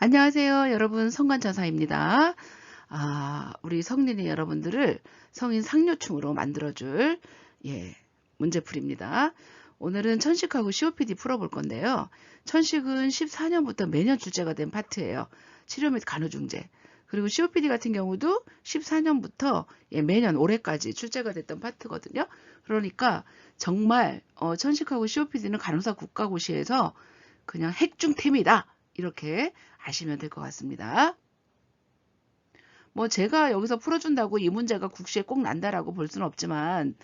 안녕하세요. 여러분 성관자사입니다. 우리 성린이 여러분들을 성인 상뇨충으로 만들어줄 문제풀이입니다. 오늘은 천식하고 COPD 풀어볼 건데요. 천식은 14년부터 매년 출제가 된 파트예요. 치료 및 간호중재. 그리고 COPD 같은 경우도 14년부터 매년 올해까지 출제가 됐던 파트거든요. 그러니까 정말 천식하고 COPD는 간호사 국가고시에서 그냥 핵중템이다. 이렇게 아시면 될 것 같습니다. 뭐 제가 여기서 풀어준다고 이 문제가 국시에 꼭 난다라고 볼 수는 없지만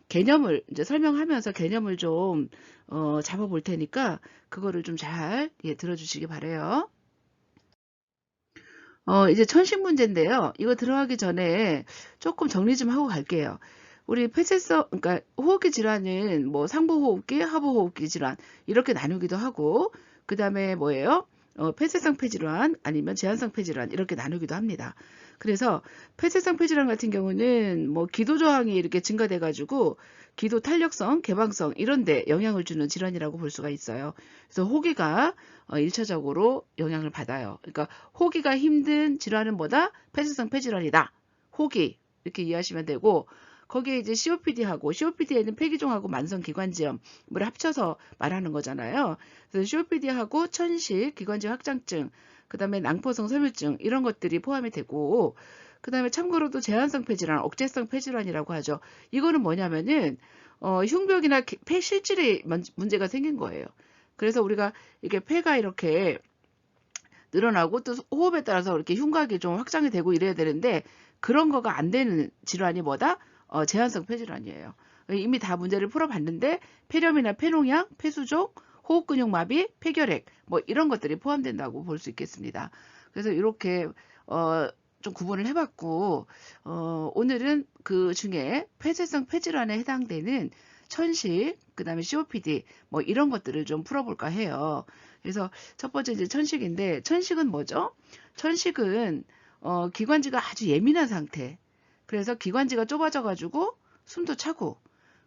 개념을 이제 설명하면서 개념을 좀 잡아볼 테니까 그거를 좀 잘 들어주시기 바래요. 이제 천식 문제인데요. 이거 들어가기 전에 조금 정리 좀 하고 갈게요. 우리 폐쇄성, 그러니까 호흡기 질환은 뭐 상부호흡기, 하부호흡기 질환 이렇게 나누기도 하고, 그 다음에 뭐예요? 폐쇄성 폐질환 아니면 제한성 폐질환 이렇게 나누기도 합니다. 그래서 폐쇄성 폐질환 같은 경우는 뭐 기도 저항이 이렇게 증가돼 가지고 기도 탄력성, 개방성 이런 데 영향을 주는 질환이라고 볼 수가 있어요. 그래서 호기가 1차적으로 영향을 받아요. 그러니까 호기가 힘든 질환은 뭐다? 폐쇄성 폐질환이다. 호기 이렇게 이해하시면 되고, 거기에 이제 COPD에는 폐기종하고 만성기관지염을 합쳐서 말하는 거잖아요. 그래서 COPD하고 천식, 기관지 확장증, 그 다음에 낭포성 섬유증 이런 것들이 포함이 되고, 그 다음에 참고로도 제한성 폐질환, 억제성 폐질환이라고 하죠. 이거는 뭐냐면은 흉벽이나 폐 실질에 문제가 생긴 거예요. 그래서 우리가 이게 폐가 이렇게 늘어나고 또 호흡에 따라서 이렇게 흉곽이 좀 확장이 되고 이래야 되는데 그런 거가 안 되는 질환이 뭐다? 제한성 폐질환이에요. 이미 다 문제를 풀어봤는데 폐렴이나 폐농양, 폐수종, 호흡근육마비, 폐결핵 뭐 이런 것들이 포함된다고 볼 수 있겠습니다. 그래서 이렇게 좀 구분을 해봤고 오늘은 그 중에 폐쇄성 폐질환에 해당되는 천식, 그 다음에 COPD 뭐 이런 것들을 좀 풀어볼까 해요. 그래서 첫 번째 이제 천식인데, 천식은 뭐죠? 천식은 기관지가 아주 예민한 상태. 그래서 기관지가 좁아져 가지고 숨도 차고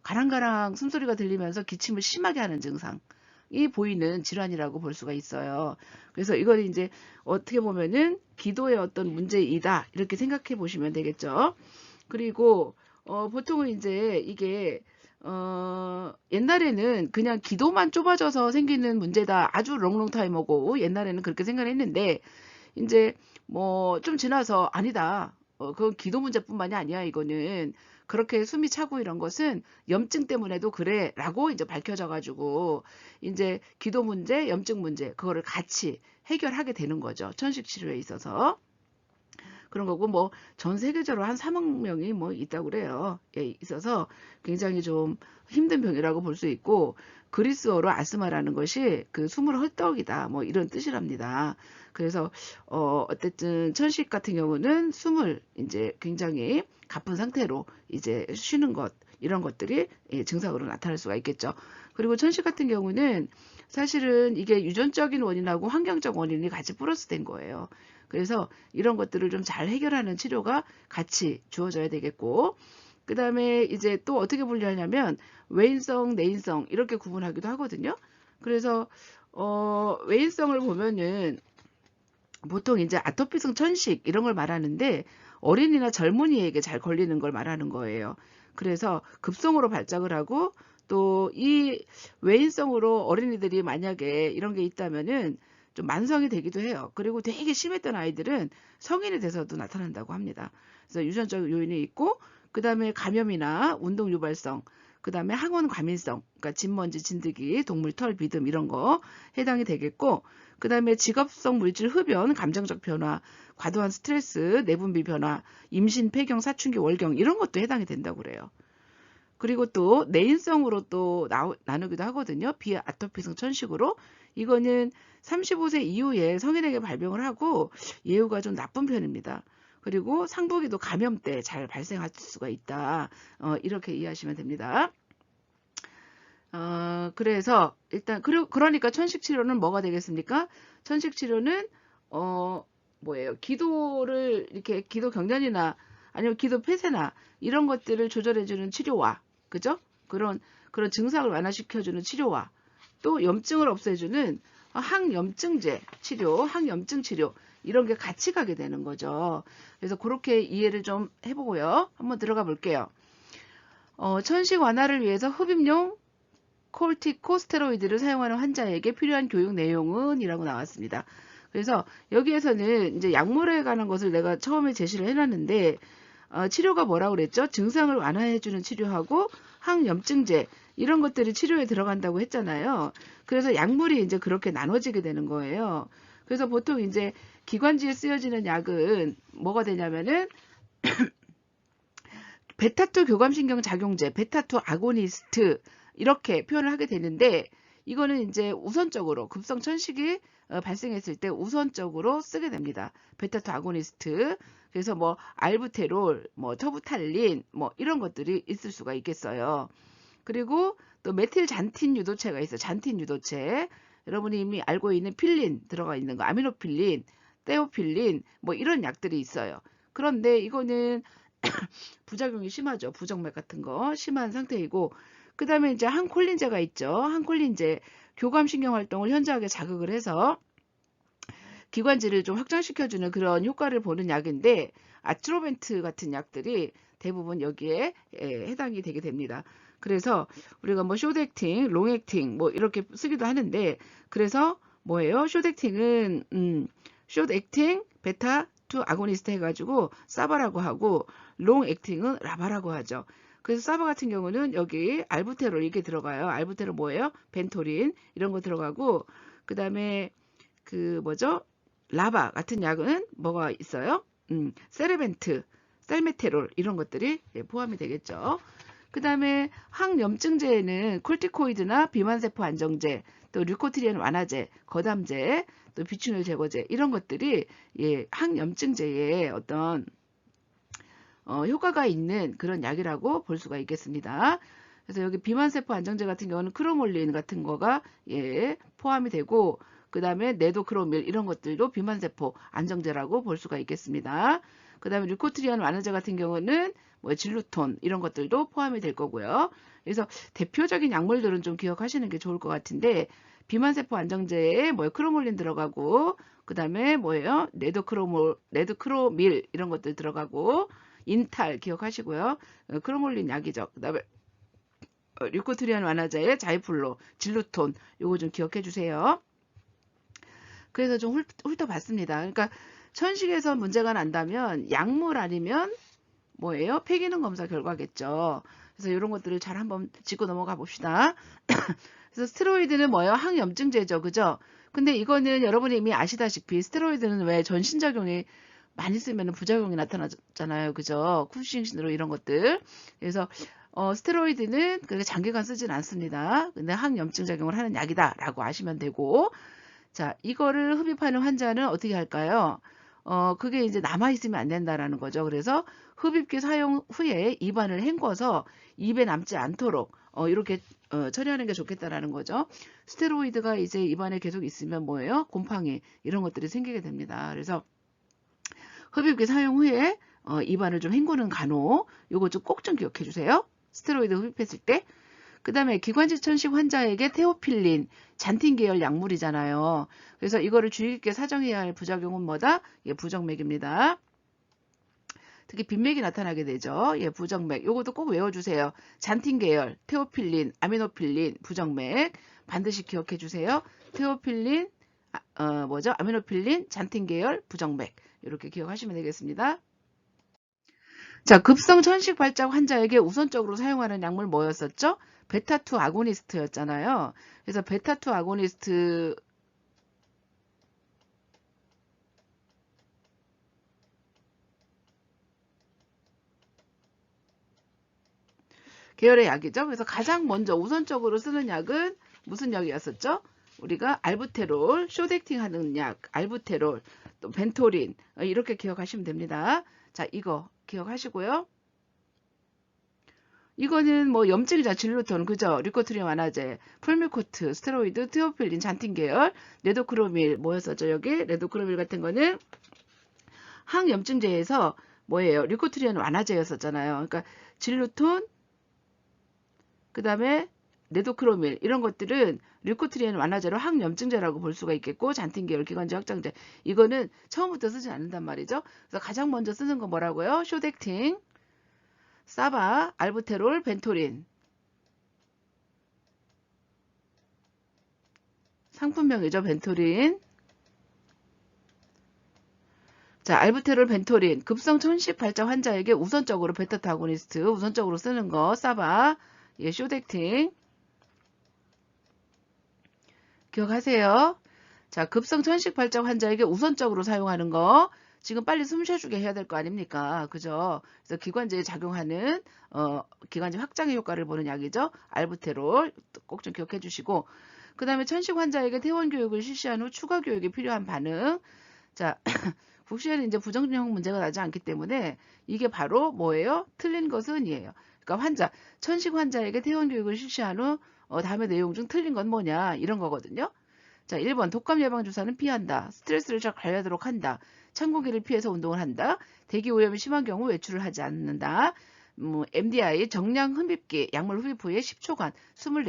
가랑가랑 숨소리가 들리면서 기침을 심하게 하는 증상이 보이는 질환이라고 볼 수가 있어요. 그래서 이걸 이제 어떻게 보면은 기도의 어떤 문제이다 이렇게 생각해 보시면 되겠죠. 그리고 보통은 이제 이게 옛날에는 그냥 기도만 좁아져서 생기는 문제다. 아주 롱롱타임이고 옛날에는 그렇게 생각을 했는데 이제 뭐 좀 지나서 아니다. 그건 기도 문제뿐만이 아니야. 이거는 그렇게 숨이 차고 이런 것은 염증 때문에도 그래라고 이제 밝혀져 가지고 이제 기도 문제, 염증 문제 그거를 같이 해결하게 되는 거죠. 천식 치료에 있어서. 그런 거고 뭐 전 세계적으로 한 3억 명이 뭐 있다고 그래요. 있어서 굉장히 좀 힘든 병이라고 볼 수 있고, 그리스어로 아스마라는 것이 그 숨을 헐떡이다 뭐 이런 뜻이랍니다. 그래서 어쨌든 천식 같은 경우는 숨을 이제 굉장히 가쁜 상태로 이제 쉬는 것 이런 것들이 증상으로 나타날 수가 있겠죠. 그리고 천식 같은 경우는 사실은 이게 유전적인 원인하고 환경적 원인이 같이 플러스 된 거예요. 그래서 이런 것들을 좀 잘 해결하는 치료가 같이 주어져야 되겠고, 그 다음에 이제 또 어떻게 분류하냐면 외인성, 내인성 이렇게 구분하기도 하거든요. 그래서 외인성을 보면은 보통 이제 아토피성 천식 이런 걸 말하는데 어린이나 젊은이에게 잘 걸리는 걸 말하는 거예요. 그래서 급성으로 발작을 하고 또 이 외인성으로 어린이들이 만약에 이런 게 있다면은 좀 만성이 되기도 해요. 그리고 되게 심했던 아이들은 성인이 돼서도 나타난다고 합니다. 그래서 유전적 요인이 있고, 그 다음에 감염이나 운동 유발성, 그 다음에 항원 과민성, 그러니까 진먼지, 진드기, 동물 털, 비듬 이런 거 해당이 되겠고, 그 다음에 직업성 물질 흡연, 감정적 변화, 과도한 스트레스, 내분비 변화, 임신, 폐경, 사춘기, 월경 이런 것도 해당이 된다고 그래요. 그리고 또 내인성으로 또 나누기도 하거든요. 비아토피성 천식으로. 이거는 35세 이후에 성인에게 발병을 하고 예후가 좀 나쁜 편입니다. 그리고 상부기도 감염 때 잘 발생할 수가 있다. 이렇게 이해하시면 됩니다. 그래서 일단 그러니까 천식 치료는 뭐가 되겠습니까? 천식 치료는 뭐예요? 기도를 이렇게 기도 경련이나 아니면 기도 폐쇄나 이런 것들을 조절해주는 치료와, 그죠? 그런 증상을 완화시켜주는 치료와 또 염증을 없애주는 항염증제 치료, 항염증 치료 이런 게 같이 가게 되는 거죠. 그래서 그렇게 이해를 좀 해보고요. 한번 들어가 볼게요. 천식 완화를 위해서 흡입용 콜티코스테로이드를 사용하는 환자에게 필요한 교육 내용은 이라고 나왔습니다. 그래서 여기에서는 이제 약물에 관한 것을 내가 처음에 제시를 해놨는데 치료가 뭐라고 그랬죠? 증상을 완화해주는 치료하고 항염증제 이런 것들이 치료에 들어간다고 했잖아요. 그래서 약물이 이제 그렇게 나눠지게 되는 거예요. 그래서 보통 이제 기관지에 쓰여지는 약은 뭐가 되냐면은 베타2 교감신경 작용제, 베타2 아고니스트 이렇게 표현을 하게 되는데 이거는 이제 우선적으로 급성 천식이 발생했을 때 우선적으로 쓰게 됩니다. 베타2 아고니스트. 그래서 뭐 알부테롤, 뭐 터부탈린 뭐 이런 것들이 있을 수가 있겠어요. 그리고 또 메틸 잔틴 유도체가 있어요. 잔틴 유도체. 여러분이 이미 알고 있는 필린 들어가 있는 거, 아미노필린, 테오필린 뭐 이런 약들이 있어요. 그런데 이거는 부작용이 심하죠. 부정맥 같은 거 심한 상태이고 그 다음에 이제 항콜린제가 있죠. 항콜린제 교감신경 활동을 현저하게 자극을 해서 기관지를 좀 확장시켜주는 그런 효과를 보는 약인데 아트로벤트 같은 약들이 대부분 여기에 해당이 되게 됩니다. 그래서 우리가 뭐 숏액팅, 롱액팅 뭐 이렇게 쓰기도 하는데 그래서 뭐예요? 숏액팅은 숏액팅 베타2 아고니스트 해가지고 사바라고 하고 롱액팅은 라바라고 하죠. 그래서 사바 같은 경우는 여기 알부테롤 이게 들어가요. 알부테롤 뭐예요? 벤토린 이런 거 들어가고 그 다음에 그 뭐죠? 라바 같은 약은 뭐가 있어요? 세르벤트, 셀메테롤 이런 것들이 포함이 되겠죠. 그 다음에 항염증제에는 콜티코이드나 비만세포 안정제, 또 류코트리엔 완화제, 거담제, 또 비충혈 제거제 이런 것들이 항염증제의 어떤 효과가 있는 그런 약이라고 볼 수가 있겠습니다. 그래서 여기 비만세포 안정제 같은 경우는 크로몰린 같은 거가 포함이 되고 그 다음에 네도크로밀 이런 것들도 비만세포 안정제라고 볼 수가 있겠습니다. 그 다음에 류코트리안 완화제 같은 경우는 뭐 질루톤 이런 것들도 포함이 될 거고요. 그래서 대표적인 약물들은 좀 기억하시는 게 좋을 것 같은데 비만세포 안정제에 뭐 크로몰린 들어가고 그 다음에 뭐예요? 네도크로밀 이런 것들 들어가고 인탈 기억하시고요. 크로몰린 약이죠. 그 다음에 류코트리안 완화제에 자이플로, 질루톤 요거 좀 기억해 주세요. 그래서 좀 훑어봤습니다. 그러니까 천식에서 문제가 난다면 약물 아니면 뭐예요? 폐기능 검사 결과겠죠. 그래서 이런 것들을 잘 한번 짚고 넘어가 봅시다. 그래서 스테로이드는 뭐예요? 항염증제죠. 그죠? 근데 이거는 여러분이 이미 아시다시피 스테로이드는 왜 전신작용이 많이 쓰면 부작용이 나타나잖아요. 그죠? 쿠싱 신드롬 이런 것들. 그래서 스테로이드는 그렇게 장기간 쓰진 않습니다. 근데 항염증 작용을 하는 약이다라고 아시면 되고 자, 이거를 흡입하는 환자는 어떻게 할까요? 그게 이제 남아있으면 안 된다라는 거죠. 그래서 흡입기 사용 후에 입안을 헹궈서 입에 남지 않도록 이렇게 처리하는 게 좋겠다라는 거죠. 스테로이드가 이제 입안에 계속 있으면 뭐예요? 곰팡이 이런 것들이 생기게 됩니다. 그래서 흡입기 사용 후에 입안을 좀 헹구는 간호 요거 좀 꼭 좀 기억해 주세요. 스테로이드 흡입했을 때. 그 다음에 기관지 천식 환자에게 테오필린, 잔틴 계열 약물이잖아요. 그래서 이거를 주의 깊게 사정해야 할 부작용은 뭐다? 부정맥입니다. 특히 빈맥이 나타나게 되죠. 부정맥. 요것도 꼭 외워주세요. 잔틴 계열, 테오필린, 아미노필린, 부정맥. 반드시 기억해 주세요. 테오필린, 뭐죠? 아미노필린, 잔틴 계열, 부정맥. 이렇게 기억하시면 되겠습니다. 자, 급성 천식 발작 환자에게 우선적으로 사용하는 약물 뭐였었죠? 베타2 아고니스트였잖아요. 그래서 베타2 아고니스트 계열의 약이죠. 그래서 가장 먼저 우선적으로 쓰는 약은 무슨 약이었었죠? 우리가 알부테롤, 숏액팅 하는 약, 알부테롤, 또 벤토린 이렇게 기억하시면 됩니다. 자, 이거 기억하시고요. 이거는 뭐 염증이자 질루톤, 그죠? 리코트린 완화제, 풀미코트, 스테로이드, 테오필린, 잔틴 계열, 레도크로밀 뭐였었죠? 여기 레도크로밀 같은 거는 항염증제에서 뭐예요? 리코트린 완화제였었잖아요. 그러니까 질루톤, 그 다음에 네도크로밀 이런 것들은 류코트리엔 완화제로 항염증제라고 볼 수가 있겠고, 잔틴계열 기관지 확장제 이거는 처음부터 쓰지 않는단 말이죠. 그래서 가장 먼저 쓰는 거 뭐라고요? 쇼덱팅, 사바, 알부테롤, 벤토린. 상품명이죠. 벤토린. 자, 알부테롤, 벤토린, 급성 천식 발작 환자에게 우선적으로 베타타 아고니스트 우선적으로 쓰는 거 사바, 예, 쇼덱팅. 기억하세요. 자, 급성 천식 발작 환자에게 우선적으로 사용하는 거, 지금 빨리 숨 쉬어주게 해야 될 거 아닙니까? 그죠? 그래서 기관지에 작용하는 기관지 확장의 효과를 보는 약이죠. 알부테롤 꼭 좀 기억해 주시고, 그 다음에 천식 환자에게 퇴원 교육을 실시한 후 추가 교육이 필요한 반응. 자, 국시에는 이제 부정형 문제가 나지 않기 때문에 이게 바로 뭐예요? 틀린 것은이에요. 그러니까 환자, 천식 환자에게 퇴원 교육을 실시한 후 다음의 내용 중 틀린 건 뭐냐 이런 거거든요. 자, 1번 독감 예방 주사는 피한다. 스트레스를 잘 관리하도록 한다. 찬 공기를 피해서 운동을 한다. 대기 오염이 심한 경우 외출을 하지 않는다. MDI 정량 흡입기 약물 흡입 후에 10초간 숨을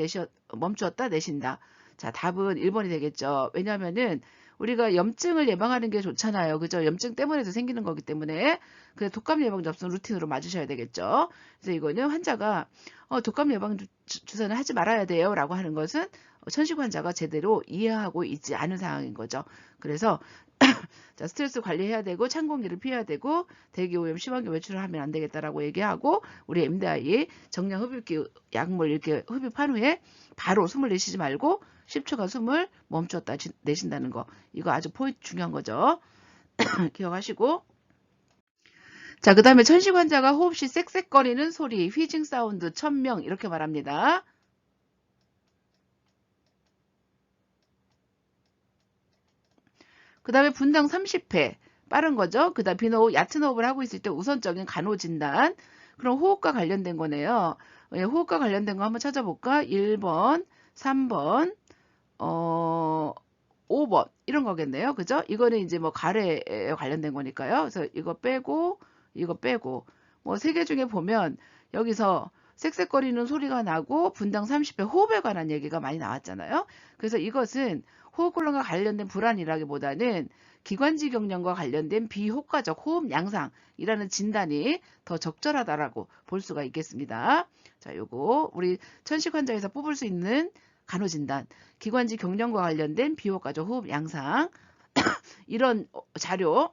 멈추었다 내쉰다. 자, 답은 1번이 되겠죠. 왜냐하면은 우리가 염증을 예방하는 게 좋잖아요. 그죠? 염증 때문에도 생기는 거기 때문에 그 독감 예방 접종 루틴으로 맞으셔야 되겠죠. 그래서 이거는 환자가 독감 예방 주사는 하지 말아야 돼요 라고 하는 것은 천식 환자가 제대로 이해하고 있지 않은 상황인 거죠. 그래서 자, 스트레스 관리해야 되고 찬 공기를 피해야 되고 대기 오염 심하게 외출을 하면 안 되겠다라고 얘기하고, 우리 MDI 정량 흡입기 약물 이렇게 흡입한 후에 바로 숨을 내쉬지 말고 10초간 숨을 멈췄다 내쉰다는 거, 이거 아주 포인트 중요한 거죠. 기억하시고, 자, 그 다음에 천식 환자가 호흡 시 쌕쌕거리는 소리, 휘징 사운드, 천명 이렇게 말합니다. 그 다음에 분당 30회 빠른 거죠. 그 다음 비호흡, 얕은 호흡을 하고 있을 때 우선적인 간호진단. 그럼 호흡과 관련된 거네요. 예, 호흡과 관련된 거 한번 찾아볼까? 1번, 3번, 5번 이런 거겠네요. 그죠? 이거는 이제 뭐 가래에 관련된 거니까요. 그래서 이거 빼고 뭐 세 개 중에 보면 여기서 쌕쌕거리는 소리가 나고 분당 30회 호흡에 관한 얘기가 많이 나왔잖아요. 그래서 이것은 호흡곤란과 관련된 불안이라기보다는 기관지 경련과 관련된 비효과적 호흡 양상이라는 진단이 더 적절하다라고 볼 수가 있겠습니다. 자, 요거 우리 천식 환자에서 뽑을 수 있는 간호진단, 기관지 경련과 관련된 비효과적 호흡 양상 이런 자료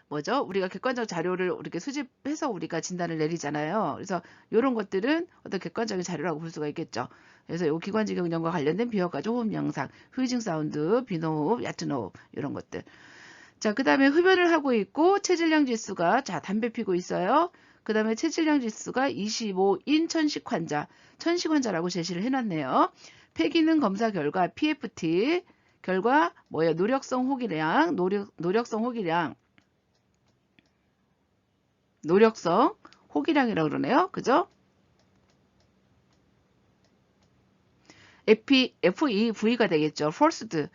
뭐죠? 우리가 객관적 자료를 이렇게 수집해서 우리가 진단을 내리잖아요. 그래서 이런 것들은 어떤 객관적인 자료라고 볼 수가 있겠죠. 그래서 이 기관지 경련과 관련된 비효과적 호흡 영상, 휴징 사운드, 비노호흡, 얕은 호흡 이런 것들. 자, 그 다음에 흡연을 하고 있고 체질량 지수가 자 담배 피고 있어요. 그 다음에 체질량 지수가 25인 천식 환자라고 제시를 해놨네요. 폐기능 검사 결과 PFT 결과 뭐예요? 노력성 호기량, 노력성 호기량이라고 그러네요. 그죠? FEV가 되겠죠. Forced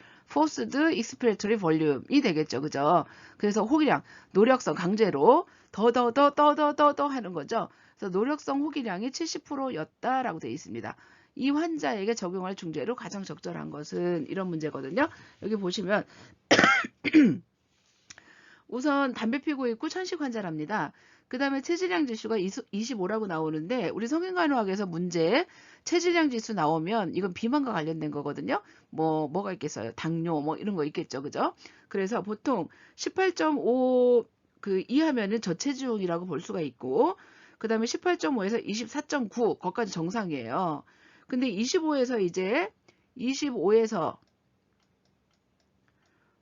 Expiratory Volume이 되겠죠. 그죠? 그래서 호기량, 노력성 강제로 더 하는 거죠. 그래서 노력성 호기량이 70%였다라고 되어 있습니다. 이 환자에게 적용할 중재로 가장 적절한 것은 이런 문제거든요. 여기 보시면 우선 담배 피고 있고 천식 환자랍니다. 그 다음에 체질량 지수가 25라고 나오는데 우리 성인간호학에서 문제 체질량 지수 나오면 이건 비만과 관련된 거거든요. 뭐가 있겠어요? 당뇨 뭐 이런 거 있겠죠. 그죠? 그래서 보통 18.5 그 이하면은 저체중이라고 볼 수가 있고, 그 다음에 18.5에서 24.9 거기까지 정상이에요. 근데 25에서 이제 25에서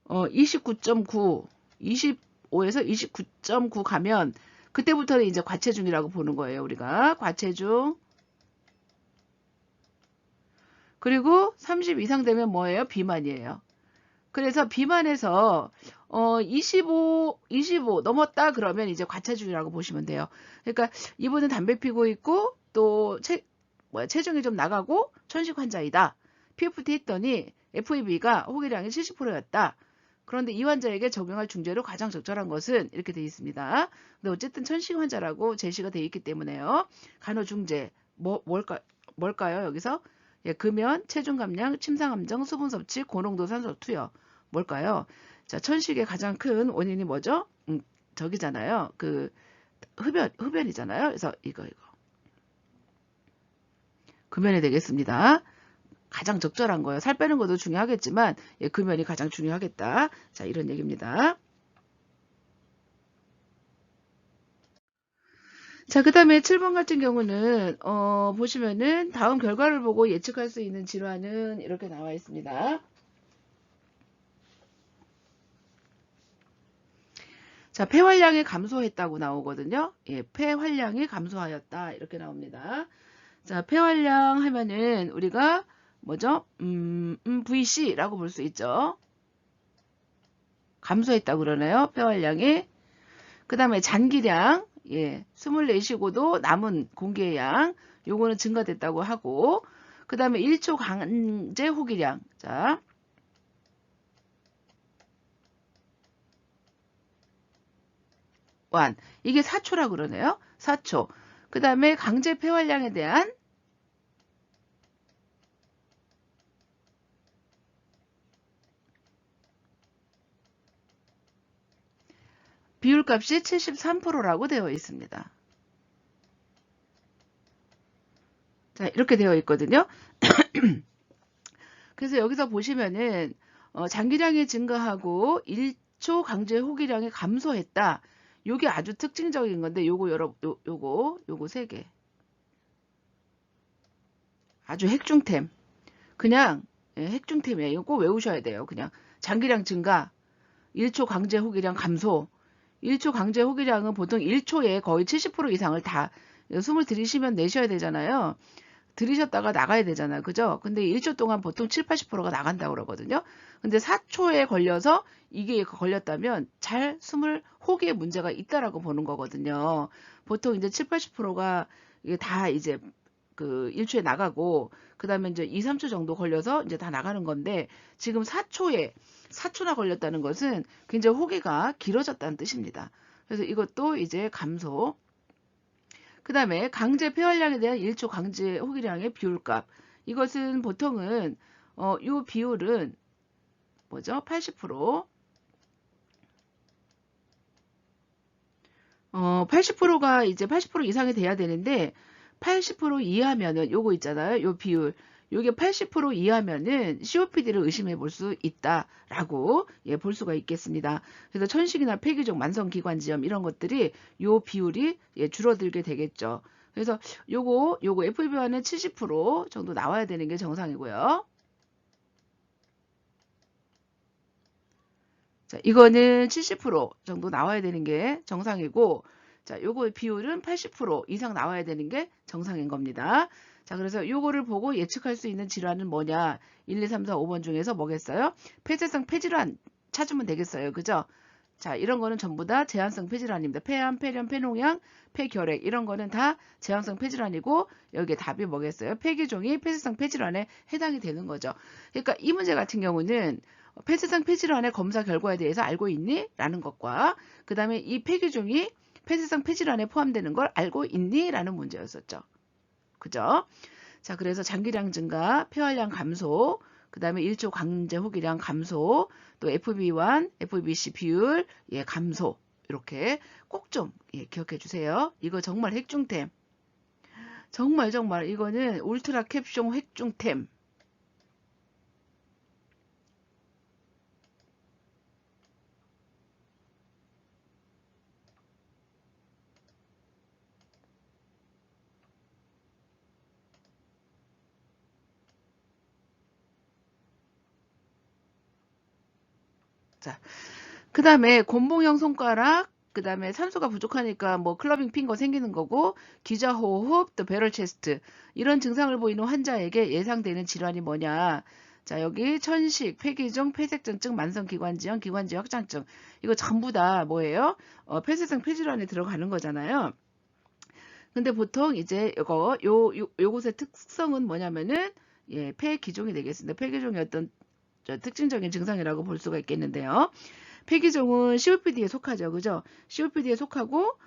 29.9 25에서 29.9 가면 그때부터는 이제 과체중이라고 보는 거예요. 우리가 과체중. 그리고 30 이상 되면 뭐예요? 비만이에요. 그래서 비만에서 25 넘었다 그러면 이제 과체중이라고 보시면 돼요. 그러니까 이분은 담배 피고 있고 또 체중이 좀 나가고 천식 환자이다. PFT 했더니 FEV가 호기량이 70%였다. 그런데 이 환자에게 적용할 중재로 가장 적절한 것은 이렇게 되어 있습니다. 근데 어쨌든 천식 환자라고 제시가 되어 있기 때문에요. 간호 중재 뭘까? 뭘까요? 여기서 예, 금연, 체중 감량, 침상 함정, 수분 섭취, 고농도 산소 투여. 뭘까요? 자, 천식의 가장 큰 원인이 뭐죠? 저기잖아요. 그 흡연이잖아요. 그래서 이거 금연이 되겠습니다. 가장 적절한 거예요. 살 빼는 것도 중요하겠지만 예, 금연이 가장 중요하겠다. 자, 이런 얘기입니다. 자, 그 다음에 7번 같은 경우는 보시면은 다음 결과를 보고 예측할 수 있는 질환은 이렇게 나와 있습니다. 자, 폐활량이 감소했다고 나오거든요. 예, 폐활량이 감소하였다. 이렇게 나옵니다. 자, 폐활량 하면은 우리가 뭐죠? VC라고 볼 수 있죠. 감소했다고 그러네요. 폐활량이. 그 다음에 잔기량, 예, 숨을 내쉬고도 남은 공기의 양, 요거는 증가됐다고 하고, 그 다음에 1초 강제 호기량, 자, 완, 이게 4초라고 그러네요. 4초. 그 다음에 강제 폐활량에 대한 비율값이 73%라고 되어 있습니다. 자, 이렇게 되어 있거든요. 그래서 여기서 보시면은 장기량이 증가하고 1초 강제 호기량이 감소했다. 요게 아주 특징적인 건데 요거 요거 세 개. 아주 핵중템. 그냥 예, 핵중템이에요. 이거 꼭 외우셔야 돼요. 그냥 장기량 증가, 1초 강제 호기량 감소. 1초 강제 호기량은 보통 1초에 거의 70% 이상을 다 숨을 들이쉬면 내셔야 되잖아요. 들이셨다가 나가야 되잖아요. 그죠? 근데 1초 동안 보통 7, 80%가 나간다고 그러거든요. 근데 4초에 걸려서 이게 걸렸다면 잘 숨을 호기에 문제가 있다라고 보는 거거든요. 보통 이제 7, 80%가 이게 다 이제 그 1초에 나가고 그다음에 이제 2, 3초 정도 걸려서 이제 다 나가는 건데 지금 4초나 걸렸다는 것은 굉장히 호기가 길어졌다는 뜻입니다. 그래서 이것도 이제 감소. 그 다음에 강제 폐활량에 대한 1초 강제 호기량의 비율값. 이것은 보통은 이 비율은 뭐죠? 80%. 80%가 이제 80% 이상이 돼야 되는데 80% 이하면은 요거 있잖아요. 요 비율. 요게 80% 이하면은 COPD를 의심해 볼 수 있다라고 예, 볼 수가 있겠습니다. 그래서 천식이나 폐기종, 만성기관지염 이런 것들이 요 비율이 예, 줄어들게 되겠죠. 그래서 요거 FEV1은 70% 정도 나와야 되는 게 정상이고요. 자, 이거는 70% 정도 나와야 되는 게 정상이고, 자, 요거 비율은 80% 이상 나와야 되는 게 정상인 겁니다. 자, 그래서 요거를 보고 예측할 수 있는 질환은 뭐냐? 1, 2, 3, 4, 5번 중에서 뭐겠어요? 폐쇄성 폐질환 찾으면 되겠어요. 그죠? 자, 이런 거는 전부 다 제한성 폐질환입니다. 폐암, 폐렴, 폐농양, 폐결핵 이런 거는 다 제한성 폐질환이고 여기에 답이 뭐겠어요? 폐기종이 폐쇄성 폐질환에 해당이 되는 거죠. 그러니까 이 문제 같은 경우는 폐쇄성 폐질환의 검사 결과에 대해서 알고 있니? 라는 것과 그 다음에 이 폐기종이 폐쇄성 폐질환에 포함되는 걸 알고 있니? 라는 문제였었죠. 그죠? 자, 그래서 장기량 증가, 폐활량 감소, 그 다음에 1초 강제 호기량 감소, 또 FB1, FBC 비율 예, 감소. 이렇게 꼭 좀 예, 기억해 주세요. 이거 정말 핵중템. 정말 이거는 울트라 캡숑 핵중템. 자, 그 다음에 곤봉형 손가락, 그 다음에 산소가 부족하니까 뭐 클러빙 핑거 생기는 거고, 기저호흡, 또 배럴 체스트 이런 증상을 보이는 환자에게 예상되는 질환이 뭐냐? 자, 여기 천식, 폐기종, 폐색전증, 만성기관지염, 기관지 확장증 이거 전부 다 뭐예요? 폐쇄성 폐질환에 들어가는 거잖아요. 근데 보통 이제 요것의 특성은 뭐냐면은 예, 폐기종이 되겠습니다. 폐기종의 어떤 특징적인 증상이라고 볼 수가 있겠는데요. 폐기종은 COPD에 속하죠. 그죠? COPD에 속하고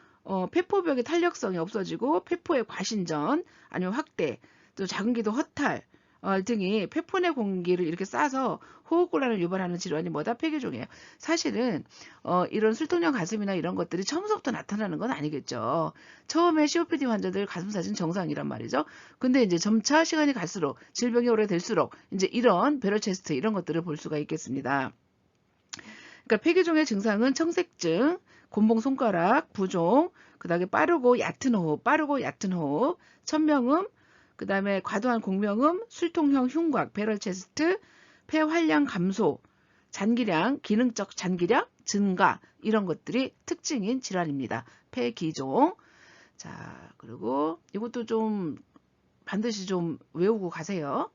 폐포벽의 탄력성이 없어지고 폐포의 과신전 아니면 확대 또 작은 기도 허탈 등이 폐포내 공기를 이렇게 싸서 호흡곤란을 유발하는 질환이 뭐다? 폐기종이에요. 사실은 이런 술통령 가슴이나 이런 것들이 처음부터 나타나는 건 아니겠죠. 처음에 COPD 환자들 가슴 사진 정상이란 말이죠. 근데 이제 점차 시간이 갈수록 질병이 오래될수록 이제 이런 배럴 체스트 이런 것들을 볼 수가 있겠습니다. 그러니까 폐기종의 증상은 청색증, 곤봉 손가락, 부종, 그다음에 빠르고 얕은 호흡, 천명음, 그다음에 과도한 공명음, 술통형 흉곽, 배럴 체스트, 폐활량 감소, 잔기량, 기능적 잔기량 증가 이런 것들이 특징인 질환입니다. 폐기종. 자, 그리고 이것도 좀 반드시 좀 외우고 가세요.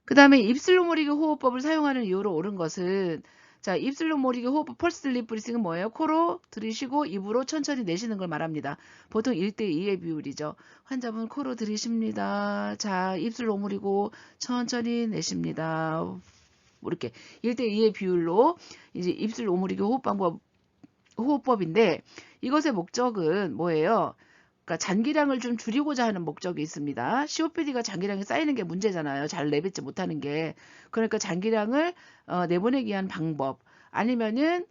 그 다음에 입술로 모리기 호흡법을 사용하는 이유로 옳은 것은 자, 입술로 모리기 호흡법 펄스 립 브리싱은 뭐예요? 코로 들이쉬고 입으로 천천히 내쉬는 걸 말합니다. 보통 1대2의 비율이죠. 환자분 코로 들이쉽니다. 자, 입술로 모리고 천천히 내쉽니다. 이렇게 1대2의 비율로 이제 입술 오므리기 호흡법인데 이것의 목적은 뭐예요? 그러니까 잔기량을 좀 줄이고자 하는 목적이 있습니다. COPD가 잔기량이 쌓이는 게 문제잖아요. 잘 내뱉지 못하는 게. 그러니까 잔기량을 내보내기 위한 방법. 아니면은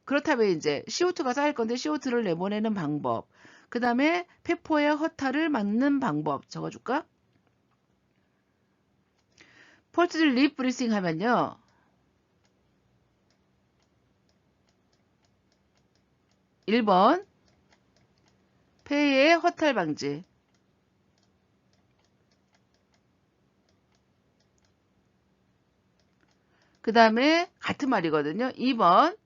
그렇다면 이제 CO2가 쌓일 건데 CO2를 내보내는 방법. 그 다음에 폐포의 허탈을 막는 방법. 적어줄까? 펄스 립 브리싱 하면요. 1번 폐의 허탈 방지. 그 다음에 같은 말이거든요. 2번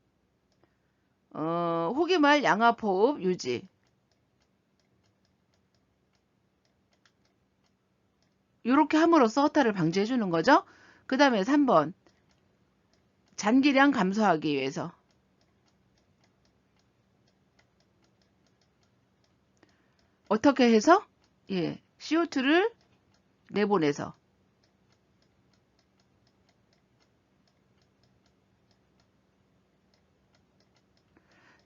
호기말 양압호흡 유지. 이렇게 함으로써 허탈을 방지해 주는 거죠. 그 다음에 3번 잔기량 감소하기 위해서. 어떻게 해서? 예, CO2를 내보내서.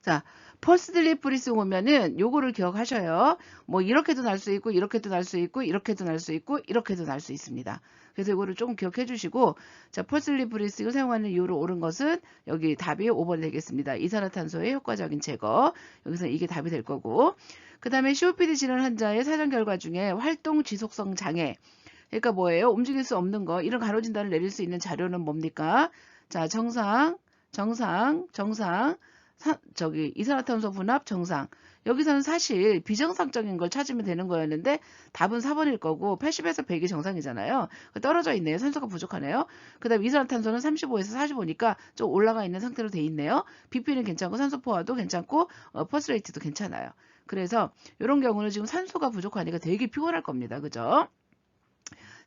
자, 펄스 릴리프 브리스 오면은 요거를 기억하셔요. 뭐 이렇게도 날 수 있고 이렇게도 날 수 있고 이렇게도 날 수 있고 이렇게도 날 수 있습니다. 그래서 이거를 조금 기억해 주시고 자, 펄스 릴리프 브리스를 사용하는 이유로 옳은 것은 여기 답이 5번이 되겠습니다. 이산화탄소의 효과적인 제거. 여기서 이게 답이 될 거고. 그다음에 COPD 질환 환자의 사전 결과 중에 활동 지속성 장애 그러니까 뭐예요? 움직일 수 없는 거 이런 간호 진단을 내릴 수 있는 자료는 뭡니까? 자, 정상 이산화탄소 분압 정상. 여기서는 사실 비정상적인 걸 찾으면 되는 거였는데 답은 4번일 거고 80에서 100이 정상이잖아요. 떨어져 있네요. 산소가 부족하네요. 그 다음 이산화탄소는 35에서 45니까 좀 올라가 있는 상태로 돼 있네요. BP는 괜찮고 산소 포화도 괜찮고 퍼스 레이트도 괜찮아요. 그래서 이런 경우는 지금 산소가 부족하니까 되게 피곤할 겁니다. 그죠?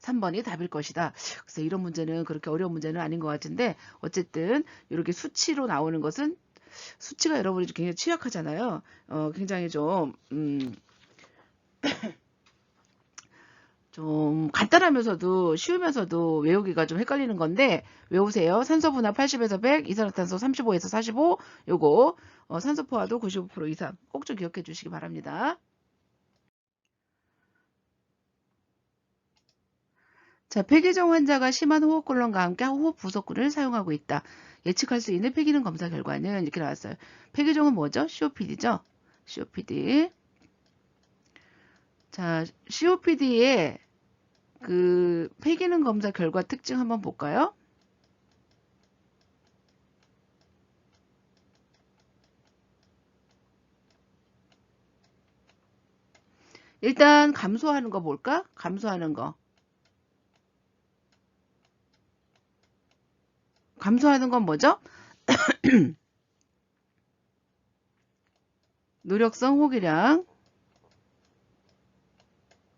3번이 답일 것이다. 그래서 이런 문제는 그렇게 어려운 문제는 아닌 것 같은데 어쨌든 이렇게 수치로 나오는 것은 수치가 여러분이 굉장히 취약하잖아요. 굉장히 좀 간단하면서도 쉬우면서도 외우기가 좀 헷갈리는 건데 외우세요. 산소 분화 80에서 100, 이산화탄소 35에서 45, 요거 산소 포화도 95% 이상 꼭 좀 기억해 주시기 바랍니다. 자, 폐기종 환자가 심한 호흡곤란과 함께 호흡 부속구를 사용하고 있다. 예측할 수 있는 폐기능 검사 결과는 이렇게 나왔어요. 폐기종은 뭐죠? COPD죠? COPD. 자, COPD의 그 폐기능 검사 결과 특징 한번 볼까요? 일단 감소하는 거 볼까? 감소하는 거. 감소하는 건 뭐죠? 노력성 호기량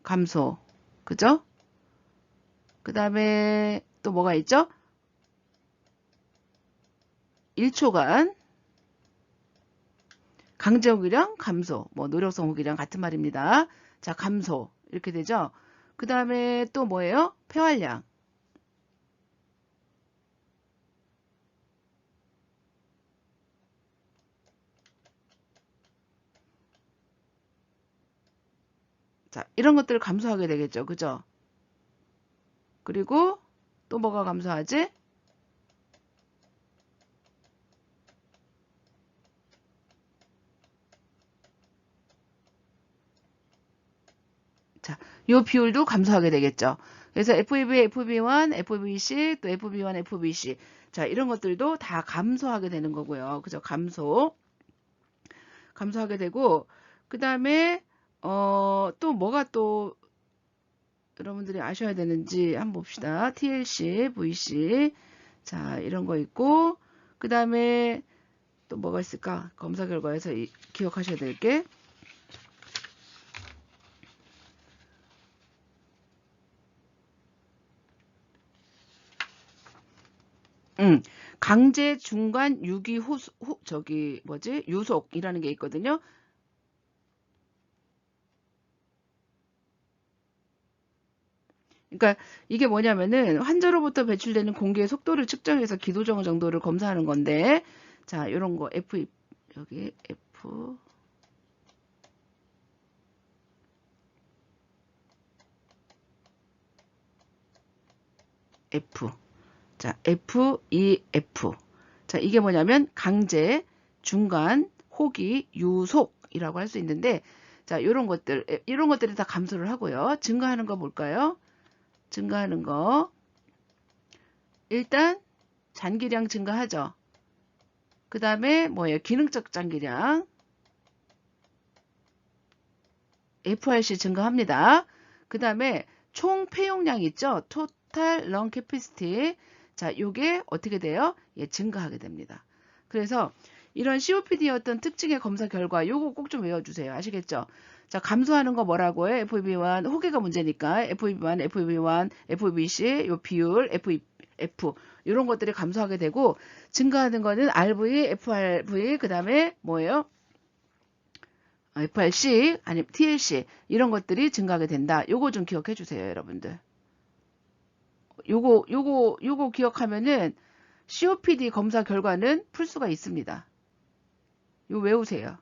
감소. 그죠? 그 다음에 또 뭐가 있죠? 1초간 강제 호기량 감소. 뭐 노력성 호기량 같은 말입니다. 자, 감소. 이렇게 되죠? 그 다음에 또 뭐예요? 폐활량. 자, 이런 것들을 감소하게 되겠죠. 그죠? 그리고 또 뭐가 감소하지? 자, 요 비율도 감소하게 되겠죠. 그래서 FEB, FB1, FBC, 또 FB1, FBC. 자, 이런 것들도 다 감소하게 되는 거고요. 그죠? 감소하게 되고, 그 다음에, 또 뭐가 또 여러분들이 아셔야 되는지 한번 봅시다. TLC, VC. 자, 이런 거 있고, 그 다음에 또 뭐가 있을까? 검사 결과에서 기억하셔야 될 게, 강제 중간 유기 유속이라는 게 있거든요. 그러니까 이게 뭐냐면은 환자로부터 배출되는 공기의 속도를 측정해서 기도 정도를 검사하는 건데, 자, 이런 거 여기 F. 자, FEF. 자, 이게 뭐냐면 강제, 중간, 호기, 유속이라고 할 수 있는데, 자, 이런 것들이 다 감소를 하고요. 증가하는 거 뭘까요? 증가하는 거. 일단 잔기량 증가하죠. 그 다음에 뭐예요? 기능적 잔기량. FRC 증가합니다. 그 다음에 총 폐용량 있죠? Total Lung Capacity. 자, 요게 어떻게 돼요? 예, 증가하게 됩니다. 그래서 이런 COPD의 어떤 특징의 검사 결과 요거 꼭 좀 외워주세요. 아시겠죠? 자, 감소하는 거 뭐라고요? FEV1 호개가 문제니까 FEV1, FEV1, FEBC 요 비율 F 이런 것들이 감소하게 되고 증가하는 거는 RV, FRV 그 다음에 뭐예요? FRC 아니면 TLC 이런 것들이 증가하게 된다. 요거 좀 기억해 주세요, 여러분들. 요거 기억하면은 COPD 검사 결과는 풀 수가 있습니다. 요 외우세요.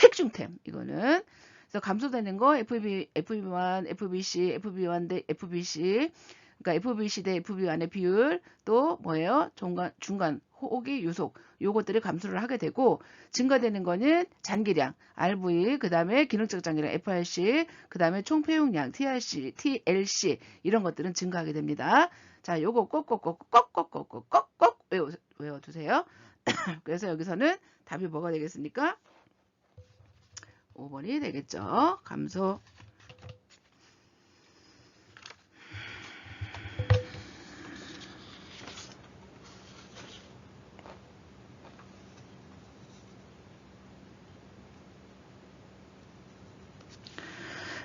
핵중템 이거는. 그래서 감소되는 거 FEB1, FBC, FB1 대 FBC 그러니까 FBC 대 FB1의 비율 또 뭐예요? 중간 호기 유속 요것들이 감소를 하게 되고 증가되는 거는 잔기량 RV 그 다음에 기능적 잔기량 FRC 그 다음에 총폐용량 TRC, TLC 이런 것들은 증가하게 됩니다. 자, 요거 꼭꼭 외워두세요. 그래서 여기서는 답이 뭐가 되겠습니까? 5번이 되겠죠. 감소.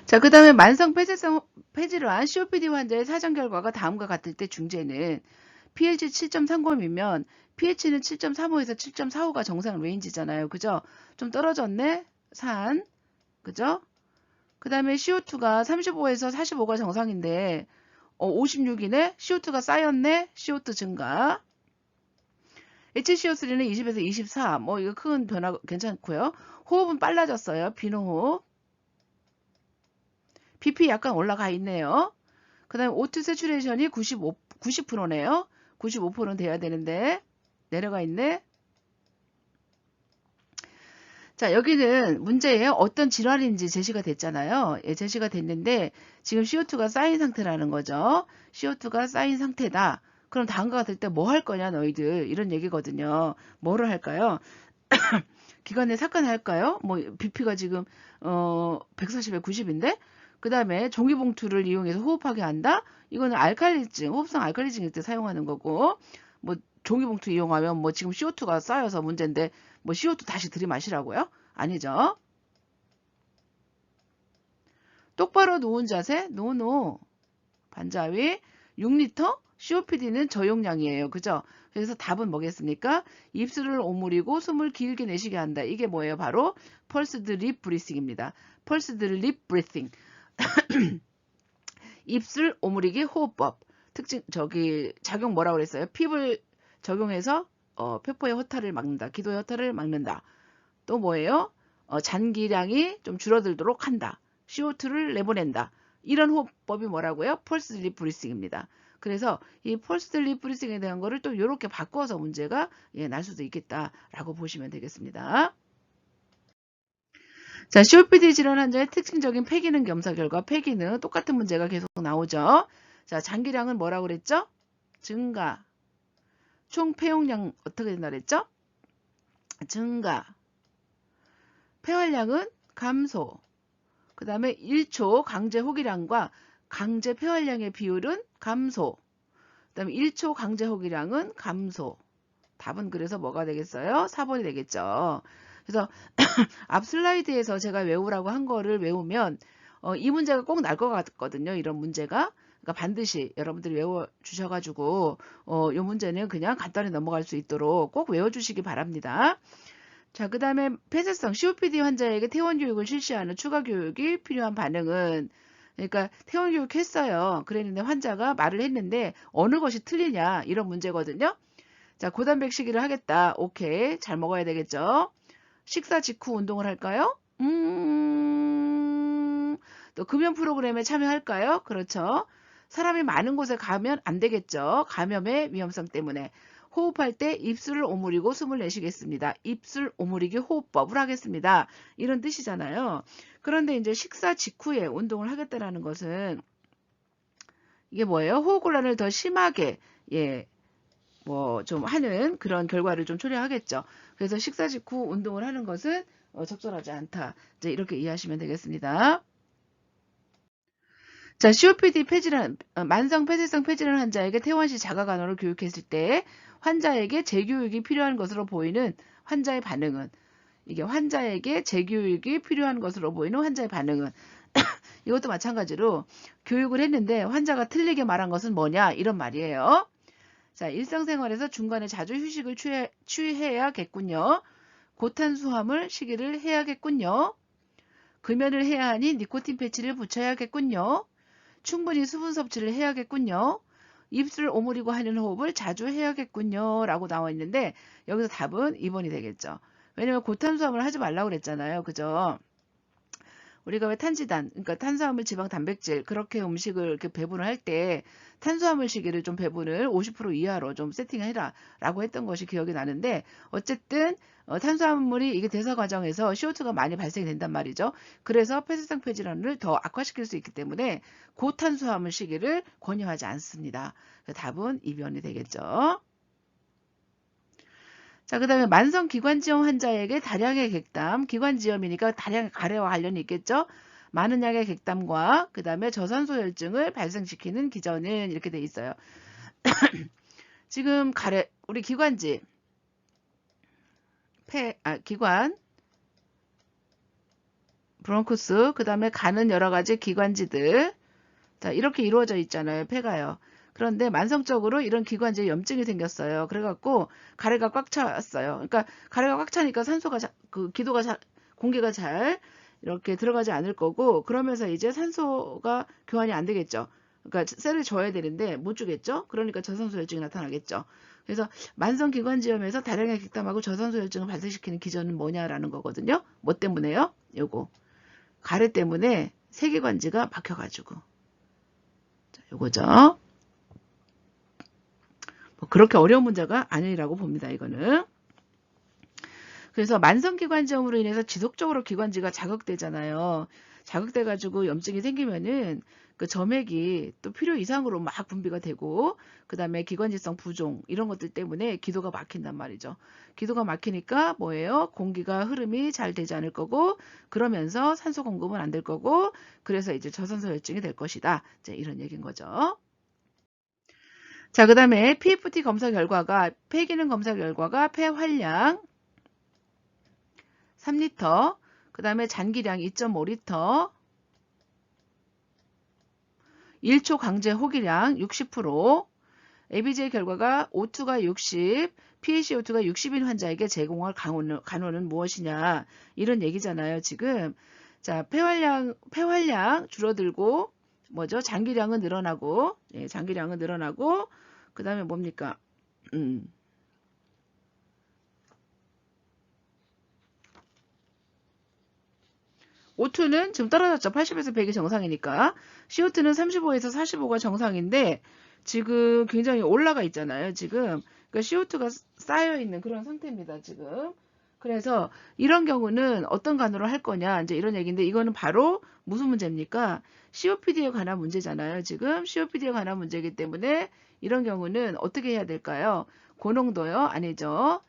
자, 그 다음에 만성 폐질환 COPD 환자의 사전 결과가 다음과 같을 때 중재는 pH 7.30이면 pH는 7.35에서 7.45가 정상 레인지잖아요. 그죠? 좀 떨어졌네. 산. 그죠? 그 다음에 CO2가 35에서 45가 정상인데 56이네. CO2가 쌓였네. CO2 증가. HCO3는 20에서 24. 뭐 이거 큰 변화 괜찮고요. 호흡은 빨라졌어요. 비노호흡. BP 약간 올라가 있네요. 그 다음에 O2 세츄레이션이 90%네요. 95%는 돼야 되는데 내려가 있네. 자, 여기는 문제예요. 어떤 질환인지 제시가 됐잖아요. 예, 제시가 됐는데 지금 CO2가 쌓인 상태라는 거죠. CO2가 쌓인 상태다. 그럼 다음과 같을 때 뭐 할 거냐 너희들 이런 얘기거든요. 뭐를 할까요? 기관 내 삭간할까요? 뭐 BP가 지금 140에 90인데 그 다음에 종이봉투를 이용해서 호흡하게 한다? 이거는 알칼리증, 호흡성 알칼리증일 때 사용하는 거고 뭐 종이봉투 이용하면 뭐 지금 CO2가 쌓여서 문제인데 뭐 CO2 다시 들이마시라고요? 아니죠. 똑바로 누운 자세? 노노. 반자위 6리터? COPD는 저용량이에요. 그죠? 그래서 답은 뭐겠습니까? 입술을 오므리고 숨을 길게 내쉬게 한다. 이게 뭐예요? 바로 펄스드 립 브리싱입니다. 펄스드 립 브리싱. 입술 오므리기 호흡법. 특징 작용 뭐라고 그랬어요? 핍을 적용해서 폐포의 허탈을 막는다. 기도의 허탈을 막는다. 또 뭐예요? 잔기량이 좀 줄어들도록 한다. CO2를 내보낸다. 이런 호흡법이 뭐라고요? 펄스 슬립 브리싱입니다. 그래서 이 펄스 슬립 브리싱에 대한 거를 또 이렇게 바꿔서 문제가 날 수도 있겠다라고 보시면 되겠습니다. 자, COPD 질환 환자의 특징적인 폐기능 검사 결과 폐기능 똑같은 문제가 계속 나오죠. 자, 잔기량은 뭐라고 그랬죠? 증가. 총 폐용량 어떻게 된다 그랬죠? 증가. 폐활량은 감소. 그 다음에 1초 강제 호기량과 강제 폐활량의 비율은 감소. 그 다음에 1초 강제 호기량은 감소. 답은 그래서 뭐가 되겠어요? 4번이 되겠죠. 그래서 앞 슬라이드에서 제가 외우라고 한 거를 외우면 이 문제가 꼭 날 것 같거든요. 이런 문제가. 그러니까 반드시 여러분들이 외워주셔가지고 이 문제는 그냥 간단히 넘어갈 수 있도록 꼭 외워주시기 바랍니다. 자, 그 다음에 폐쇄성 COPD 환자에게 퇴원 교육을 실시하는 추가 교육이 필요한 반응은 그러니까 퇴원 교육 했어요. 그랬는데 환자가 말을 했는데 어느 것이 틀리냐 이런 문제거든요. 자, 고단백 식이를 하겠다. 오케이. 잘 먹어야 되겠죠. 식사 직후 운동을 할까요? 또 금연 프로그램에 참여할까요? 그렇죠. 사람이 많은 곳에 가면 안 되겠죠. 감염의 위험성 때문에. 호흡할 때 입술을 오므리고 숨을 내쉬겠습니다. 입술 오므리기 호흡법을 하겠습니다. 이런 뜻이잖아요. 그런데 이제 식사 직후에 운동을 하겠다라는 것은 이게 뭐예요? 호흡곤란을 더 심하게 뭐 좀 하는 그런 결과를 좀 초래하겠죠. 그래서 식사 직후 운동을 하는 것은 적절하지 않다. 이제 이렇게 이해하시면 되겠습니다. 자, COPD 폐질환, 만성 폐쇄성 폐질환 환자에게 퇴원 시 자가간호를 교육했을 때 환자에게 재교육이 필요한 것으로 보이는 환자의 반응은 이게 환자에게 재교육이 필요한 것으로 보이는 환자의 반응은 이것도 마찬가지로 교육을 했는데 환자가 틀리게 말한 것은 뭐냐 이런 말이에요. 자, 일상생활에서 중간에 자주 휴식을 취해야겠군요. 고탄수화물 시기를 해야겠군요. 금연을 해야 하니 니코틴 패치를 붙여야겠군요. 충분히 수분 섭취를 해야겠군요. 입술을 오므리고 하는 호흡을 자주 해야겠군요. 라고 나와 있는데 여기서 답은 2번이 되겠죠. 왜냐면 고탄수화물 하지 말라고 그랬잖아요. 그죠? 우리가 왜 탄지단, 그러니까 탄수화물, 지방, 단백질 그렇게 음식을 이렇게 배분을 할 때 탄수화물 시기를 좀 배분을 50% 이하로 좀 세팅해라 라고 했던 것이 기억이 나는데 어쨌든 탄수화물이 이게 대사 과정에서 CO2가 많이 발생이 된단 말이죠. 그래서 폐쇄성 폐질환을 더 악화시킬 수 있기 때문에 고탄수화물 시기를 권유하지 않습니다. 답은 2번이 되겠죠. 자, 그 다음에 만성기관지염 환자에게 다량의 객담, 기관지염이니까 다량의 가래와 관련이 있겠죠? 많은 양의 객담과 그 다음에 저산소혈증을 발생시키는 기전은 이렇게 돼 있어요. 지금 가래, 우리 기관지, 기관, 브론코스, 그 다음에 가는 여러 가지 기관지들, 자, 이렇게 이루어져 있잖아요. 폐가요. 그런데 만성적으로 이런 기관지에 염증이 생겼어요. 그래갖고 가래가 꽉 찼어요. 그러니까 가래가 꽉 차니까 산소가 공기가 잘 이렇게 들어가지 않을 거고 그러면서 이제 산소가 교환이 안 되겠죠. 그러니까 셀을 줘야 되는데 못 주겠죠. 그러니까 저산소혈증이 나타나겠죠. 그래서 만성기관지염에서 다량의 객담하고 저산소혈증을 발생시키는 기전은 뭐냐라는 거거든요. 뭐 때문에요? 요거 가래 때문에 세기관지가 막혀가지고 요거죠. 뭐 그렇게 어려운 문제가 아니라고 봅니다. 이거는. 그래서 만성기관지염으로 인해서 지속적으로 기관지가 자극되잖아요. 자극돼가지고 염증이 생기면은 그 점액이 또 필요 이상으로 막 분비가 되고 그 다음에 기관지성 부종 이런 것들 때문에 기도가 막힌단 말이죠. 기도가 막히니까 뭐예요? 공기가 흐름이 잘 되지 않을 거고 그러면서 산소 공급은 안 될 거고 그래서 이제 저산소혈증이 될 것이다. 이제 이런 얘기인 거죠. 자, 그 다음에 PFT 검사 결과가 폐기능 검사 결과가 폐활량 3리터, 그 다음에 잔기량 2.5리터, 1초 강제 호기량 60%, ABJ 결과가 O2가 60, PaCO2가 60인 환자에게 제공할 간호는 무엇이냐 이런 얘기잖아요. 지금 자 폐활량 줄어들고 뭐죠? 잔기량은 늘어나고 잔기량은 늘어나고 그 다음에 뭡니까? O2는 지금 떨어졌죠. 80에서 100이 정상이니까. CO2는 35에서 45가 정상인데 지금 굉장히 올라가 있잖아요. 지금. 그러니까 CO2가 쌓여 있는 그런 상태입니다. 지금. 그래서 이런 경우는 어떤 간으로 할 거냐 이제 이런 얘기인데 이거는 바로 무슨 문제입니까? COPD에 관한 문제잖아요. 지금 COPD에 관한 문제이기 때문에 이런 경우는 어떻게 해야 될까요? 고농도요? 아니죠.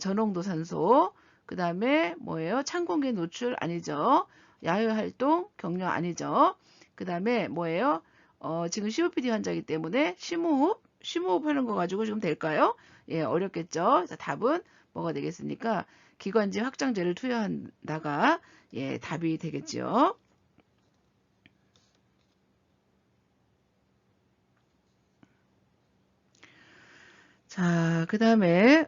저농도 산소. 그 다음에 뭐예요? 찬 공기 노출 아니죠. 야외 활동 격려 아니죠. 그 다음에 뭐예요? 지금 COPD 환자이기 때문에 심호흡 하는 거 가지고 지금 될까요? 예, 어렵겠죠. 자, 답은 뭐가 되겠습니까? 기관지 확장제를 투여한다가 예, 답이 되겠죠. 자, 그 다음에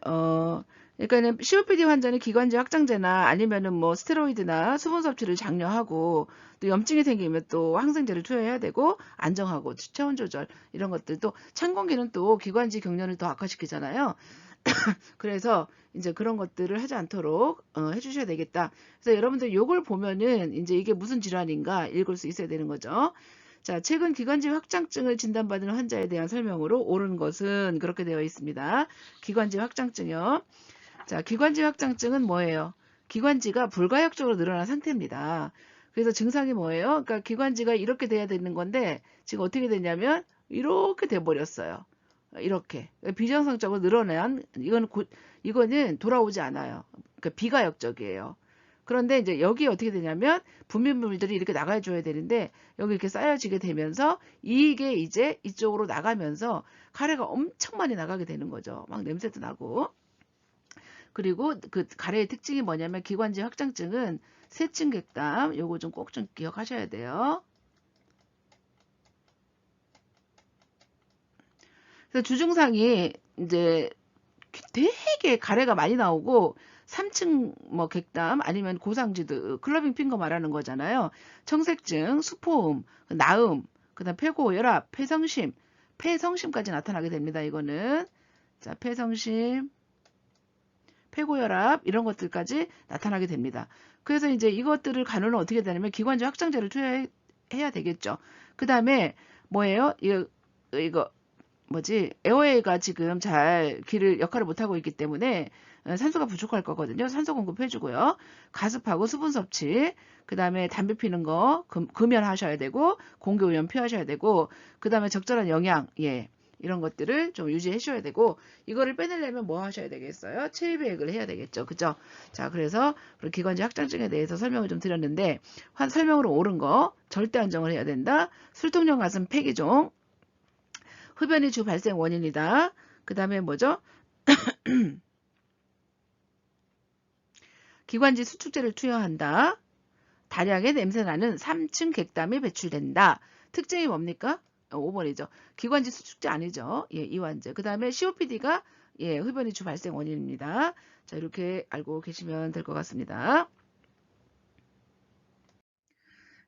그러니까는 COPD 환자는 기관지 확장제나 아니면은 뭐 스테로이드나 수분 섭취를 장려하고 또 염증이 생기면 또 항생제를 투여해야 되고 안정하고 체온 조절 이런 것들도 찬 공기는 또 기관지 경련을 더 악화시키잖아요. 그래서 이제 그런 것들을 하지 않도록 해주셔야 되겠다. 그래서 여러분들 요걸 보면은 이제 이게 무슨 질환인가 읽을 수 있어야 되는 거죠. 자, 최근 기관지 확장증을 진단받은 환자에 대한 설명으로 옳은 것은 그렇게 되어 있습니다. 기관지 확장증이요. 자, 기관지 확장증은 뭐예요? 기관지가 불가역적으로 늘어난 상태입니다. 그래서 증상이 뭐예요? 그러니까 기관지가 이렇게 돼야 되는 건데 지금 어떻게 됐냐면 이렇게 돼 버렸어요. 이렇게 비정상적으로 늘어난 이거는 돌아오지 않아요. 그러니까 비가역적이에요. 그런데 이제 여기 어떻게 되냐면 분비물들이 이렇게 나가줘야 되는데 여기 이렇게 쌓여지게 되면서 이게 이제 이쪽으로 나가면서 가래가 엄청 많이 나가게 되는 거죠. 막 냄새도 나고. 그리고 그 가래의 특징이 뭐냐면 기관지 확장증은 세층객담 요거 좀 꼭 좀 기억하셔야 돼요. 그래서 주증상이 이제 되게 가래가 많이 나오고 3층 뭐 객담 아니면 고상지드 클러빙 핑거 말하는 거잖아요. 청색증, 수포음, 나음, 그다음 폐고혈압, 폐성심까지 나타나게 됩니다. 이거는 자 폐성심, 폐고혈압 이런 것들까지 나타나게 됩니다. 그래서 이제 이것들을 간호는 어떻게 되냐면 기관지 확장제를 투여해야 되겠죠. 그 다음에 뭐예요? 이거 뭐지 에어웨이가 지금 잘 길을 역할을 못하고 있기 때문에 산소가 부족할 거거든요. 산소 공급해주고요. 가습하고 수분 섭취 그 다음에 담배 피는 거 금연하셔야 되고 공기오염 피하셔야 되고 그 다음에 적절한 영양 예 이런 것들을 좀 유지해 주셔야 되고 이거를 빼내려면 뭐 하셔야 되겠어요? 체위백을 해야 되겠죠. 그죠? 자 그래서 기관지 확장증에 대해서 설명을 좀 드렸는데 설명으로 옳은 거 절대 안정을 해야 된다. 술통용 가슴 폐기종 흡연이 주 발생 원인이다. 그 다음에 뭐죠? 기관지 수축제를 투여한다. 다량의 냄새나는 3층 객담이 배출된다. 특징이 뭡니까? 5번이죠. 기관지 수축제 아니죠. 예, 이완제. 그 다음에 COPD가 예, 흡연이 주 발생 원인입니다. 자, 이렇게 알고 계시면 될 것 같습니다.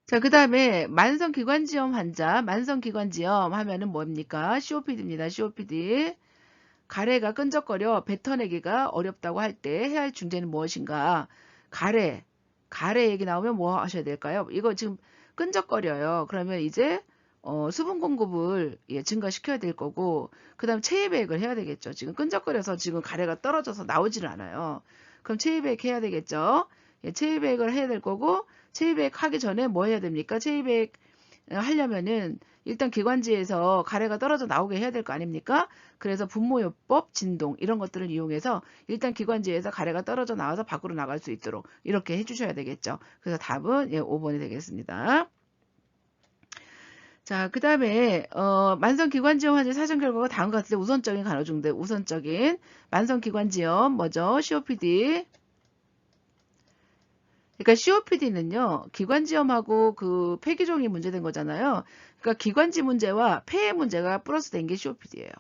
자, 그 다음에 만성기관지염 환자, 만성기관지염 하면은 뭡니까? COPD입니다. COPD. 가래가 끈적거려 뱉어내기가 어렵다고 할 때 해야 할 중재는 무엇인가? 가래 얘기 나오면 뭐 하셔야 될까요? 이거 지금 끈적거려요. 그러면 이제 수분 공급을 예, 증가시켜야 될 거고 그 다음 체위백을 해야 되겠죠. 지금 끈적거려서 지금 가래가 떨어져서 나오지를 않아요. 그럼 체위백 해야 되겠죠. 예, 체위백을 해야 될 거고 체위백 하기 전에 뭐 해야 됩니까? 체위백 하려면은 일단 기관지에서 가래가 떨어져 나오게 해야 될 거 아닙니까? 그래서 분모요법, 진동 이런 것들을 이용해서 일단 기관지에서 가래가 떨어져 나와서 밖으로 나갈 수 있도록 이렇게 해주셔야 되겠죠. 그래서 답은 예, 5번이 되겠습니다. 자, 그 다음에 만성기관지염 환자 사전 결과가 다음과 같을 때 우선적인 간호중대 우선적인 만성기관지염 뭐죠? COPD 그러니까 COPD는요, 기관지염하고 그 폐기종이 문제된 거잖아요. 그러니까 기관지 문제와 폐의 문제가 플러스 된 게 COPD예요.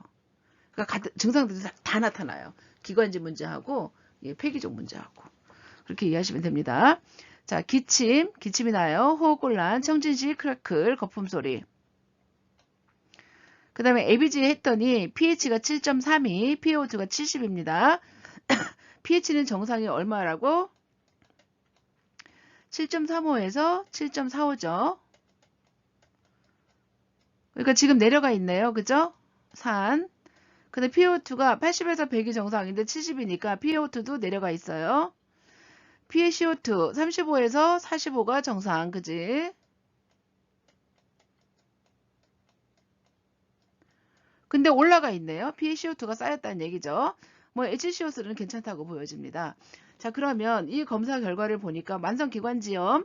그러니까 증상들이 다 나타나요. 기관지 문제하고 예, 폐기종 문제하고 그렇게 이해하시면 됩니다. 자, 기침이 나요. 호흡곤란, 청진시, 크래클, 거품 소리. 그 다음에 ABG 했더니 pH가 7.32, PaO2가 70입니다. pH는 정상이 얼마라고? 7.35에서 7.45죠. 그러니까 지금 내려가 있네요. 그죠? 산. 근데 PO2가 80에서 100이 정상인데 70이니까 PO2도 내려가 있어요. PaCO2 35에서 45가 정상. 그지? 근데 올라가 있네요. PaCO2가 쌓였다는 얘기죠. 뭐 HCO3는 괜찮다고 보여집니다. 자, 그러면 이 검사 결과를 보니까 만성기관지염이라고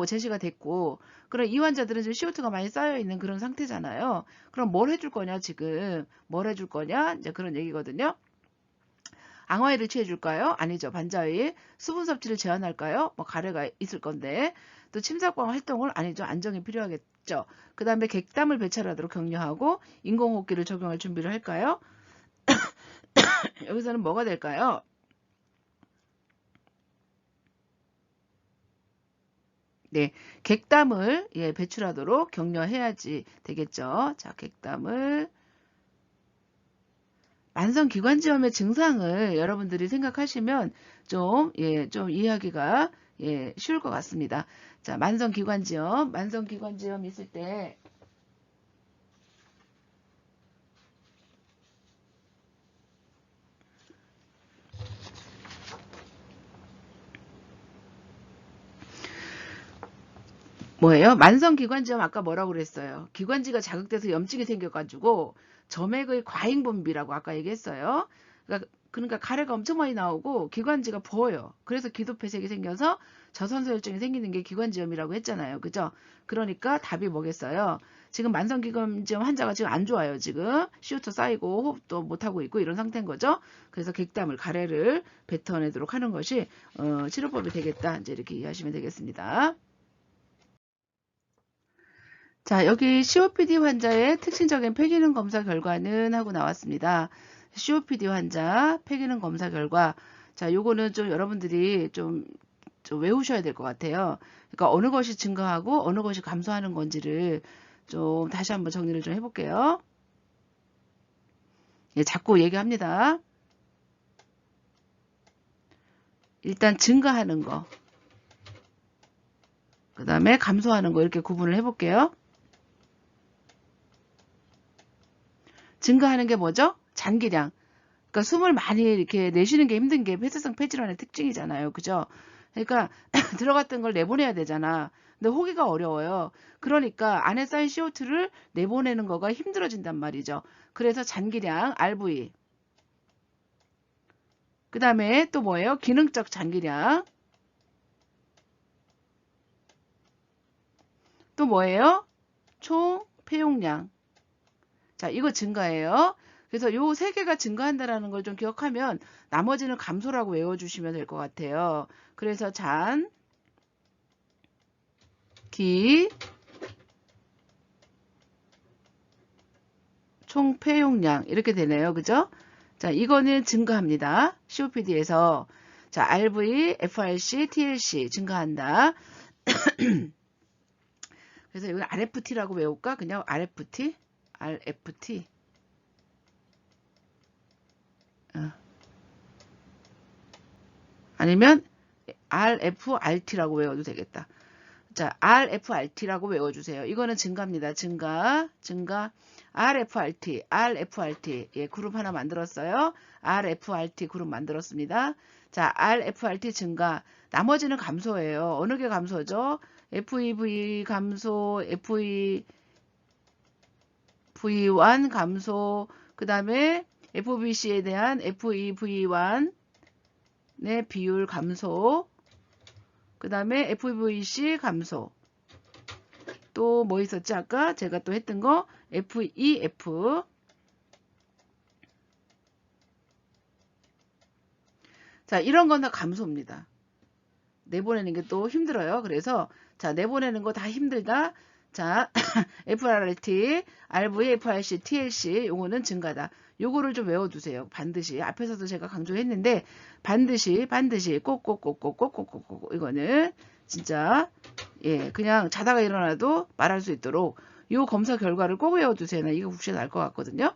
제시가 됐고, 그럼 이 환자들은 지금 CO2가 많이 쌓여 있는 그런 상태잖아요. 그럼 뭘 해줄 거냐, 지금? 뭘 해줄 거냐? 이제 그런 얘기거든요. 앙화의를 취해줄까요? 아니죠. 반자의 수분 섭취를 제한할까요? 뭐 가래가 있을 건데. 또 침삭광 활동을 아니죠. 안정이 필요하겠죠. 그 다음에 객담을 배출하도록 격려하고 인공호흡기를 적용할 준비를 할까요? 여기서는 뭐가 될까요? 네, 객담을 배출하도록 격려해야지 되겠죠. 자, 객담을 만성기관지염의 증상을 여러분들이 생각하시면 좀 이해하기가 쉬울 것 같습니다. 자, 만성기관지염 있을 때 뭐예요? 만성기관지염 아까 뭐라고 그랬어요? 기관지가 자극돼서 염증이 생겨가지고 점액의 과잉분비라고 아까 얘기했어요. 그러니까 가래가 엄청 많이 나오고 기관지가 부어요. 그래서 기도폐색이 생겨서 저산소혈증이 생기는 게 기관지염이라고 했잖아요. 그죠? 그러니까 답이 뭐겠어요? 지금 만성기관지염 환자가 지금 안 좋아요. 지금 CO2 쌓이고 호흡도 못하고 있고 이런 상태인 거죠. 그래서 객담을 가래를 뱉어내도록 하는 것이 치료법이 되겠다. 이제 이렇게 이해하시면 되겠습니다. 자, 여기 COPD 환자의 특징적인 폐기능 검사 결과는 하고 나왔습니다. COPD 환자 폐기능 검사 결과. 자, 요거는 좀 여러분들이 좀 외우셔야 될 것 같아요. 그러니까 어느 것이 증가하고 어느 것이 감소하는 건지를 좀 다시 한번 정리를 좀 해볼게요. 예, 자꾸 얘기합니다. 일단 증가하는 거, 그 다음에 감소하는 거 이렇게 구분을 해볼게요. 증가하는 게 뭐죠? 잔기량. 그러니까 숨을 많이 이렇게 내쉬는 게 힘든 게 폐쇄성 폐질환의 특징이잖아요. 그죠? 그러니까 들어갔던 걸 내보내야 되잖아. 근데 호기가 어려워요. 그러니까 안에 쌓인 CO2를 내보내는 거가 힘들어진단 말이죠. 그래서 잔기량, RV. 그 다음에 또 뭐예요? 기능적 잔기량. 또 뭐예요? 총 폐용량. 자, 이거 증가해요. 그래서 요 세 개가 증가한다라는 걸 좀 기억하면 나머지는 감소라고 외워주시면 될 것 같아요. 그래서 잔, 기, 총 폐용량 이렇게 되네요. 그죠? 자, 이거는 증가합니다. COPD에서 자, RV, FRC, TLC 증가한다. 그래서 이건 RFT라고 외울까? 그냥 RFT? RFT. 아니면 RFRT라고 외워도 되겠다. 자, RFRT라고 외워주세요. 이거는 증가입니다. 증가. RFRT. 예, 그룹 하나 만들었어요. RFRT 그룹 만들었습니다. 자, RFRT 증가. 나머지는 감소예요. 어느 게 감소죠? FEV 감소, FEV1 감소, 그 다음에 FBC에 대한 FEV1의 비율 감소, 그 다음에 FVC 감소. 또 뭐 있었지? 아까 제가 또 했던 거 FEF. 자, 이런 건 다 감소입니다. 내보내는 게 또 힘들어요. 그래서 자, 내보내는 거 다 힘들다. 자, FRT, RV, FRC, TLC 요거는 증가다. 요거를 좀 외워두세요. 반드시. 앞에서도 제가 강조했는데 반드시 꼭꼭꼭꼭꼭꼭꼭꼭 이거는 진짜 그냥 자다가 일어나도 말할 수 있도록 요 검사 결과를 꼭 외워두세요. 나 이거 국시에 날 것 같거든요.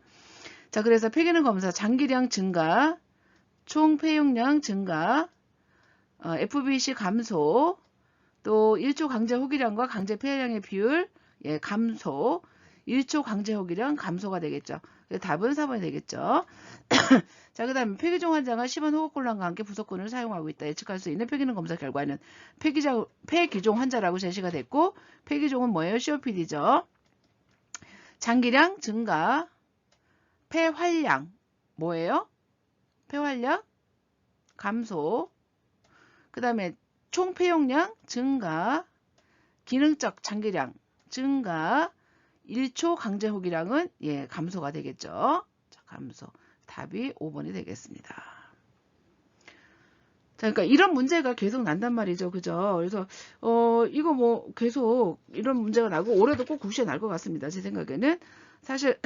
자, 그래서 폐기능 검사 장기량 증가, 총 폐용량 증가, FBC 감소, 또 1초 강제 호기량과 강제 폐활량의 비율 예, 감소. 1초 강제 호기량 감소가 되겠죠. 그래서 답은 4번이 되겠죠. 자, 그 다음에 폐기종 환자가 심한 호흡곤란과 함께 부속근을 사용하고 있다. 예측할 수 있는 폐기능 검사 결과는 폐기종 환자라고 제시가 됐고, 폐기종은 뭐예요? COPD죠. 장기량 증가, 폐활량 뭐예요? 폐활량 감소, 그 다음에 총 폐용량 증가, 기능적 장기량 증가, 1초 강제 호기량은 예, 감소가 되겠죠. 자, 감소. 답이 5번이 되겠습니다. 자, 그러니까 이런 문제가 계속 난단 말이죠. 그죠? 그래서 이거 뭐 계속 이런 문제가 나고 올해도 꼭 국시에 날 것 같습니다. 제 생각에는 사실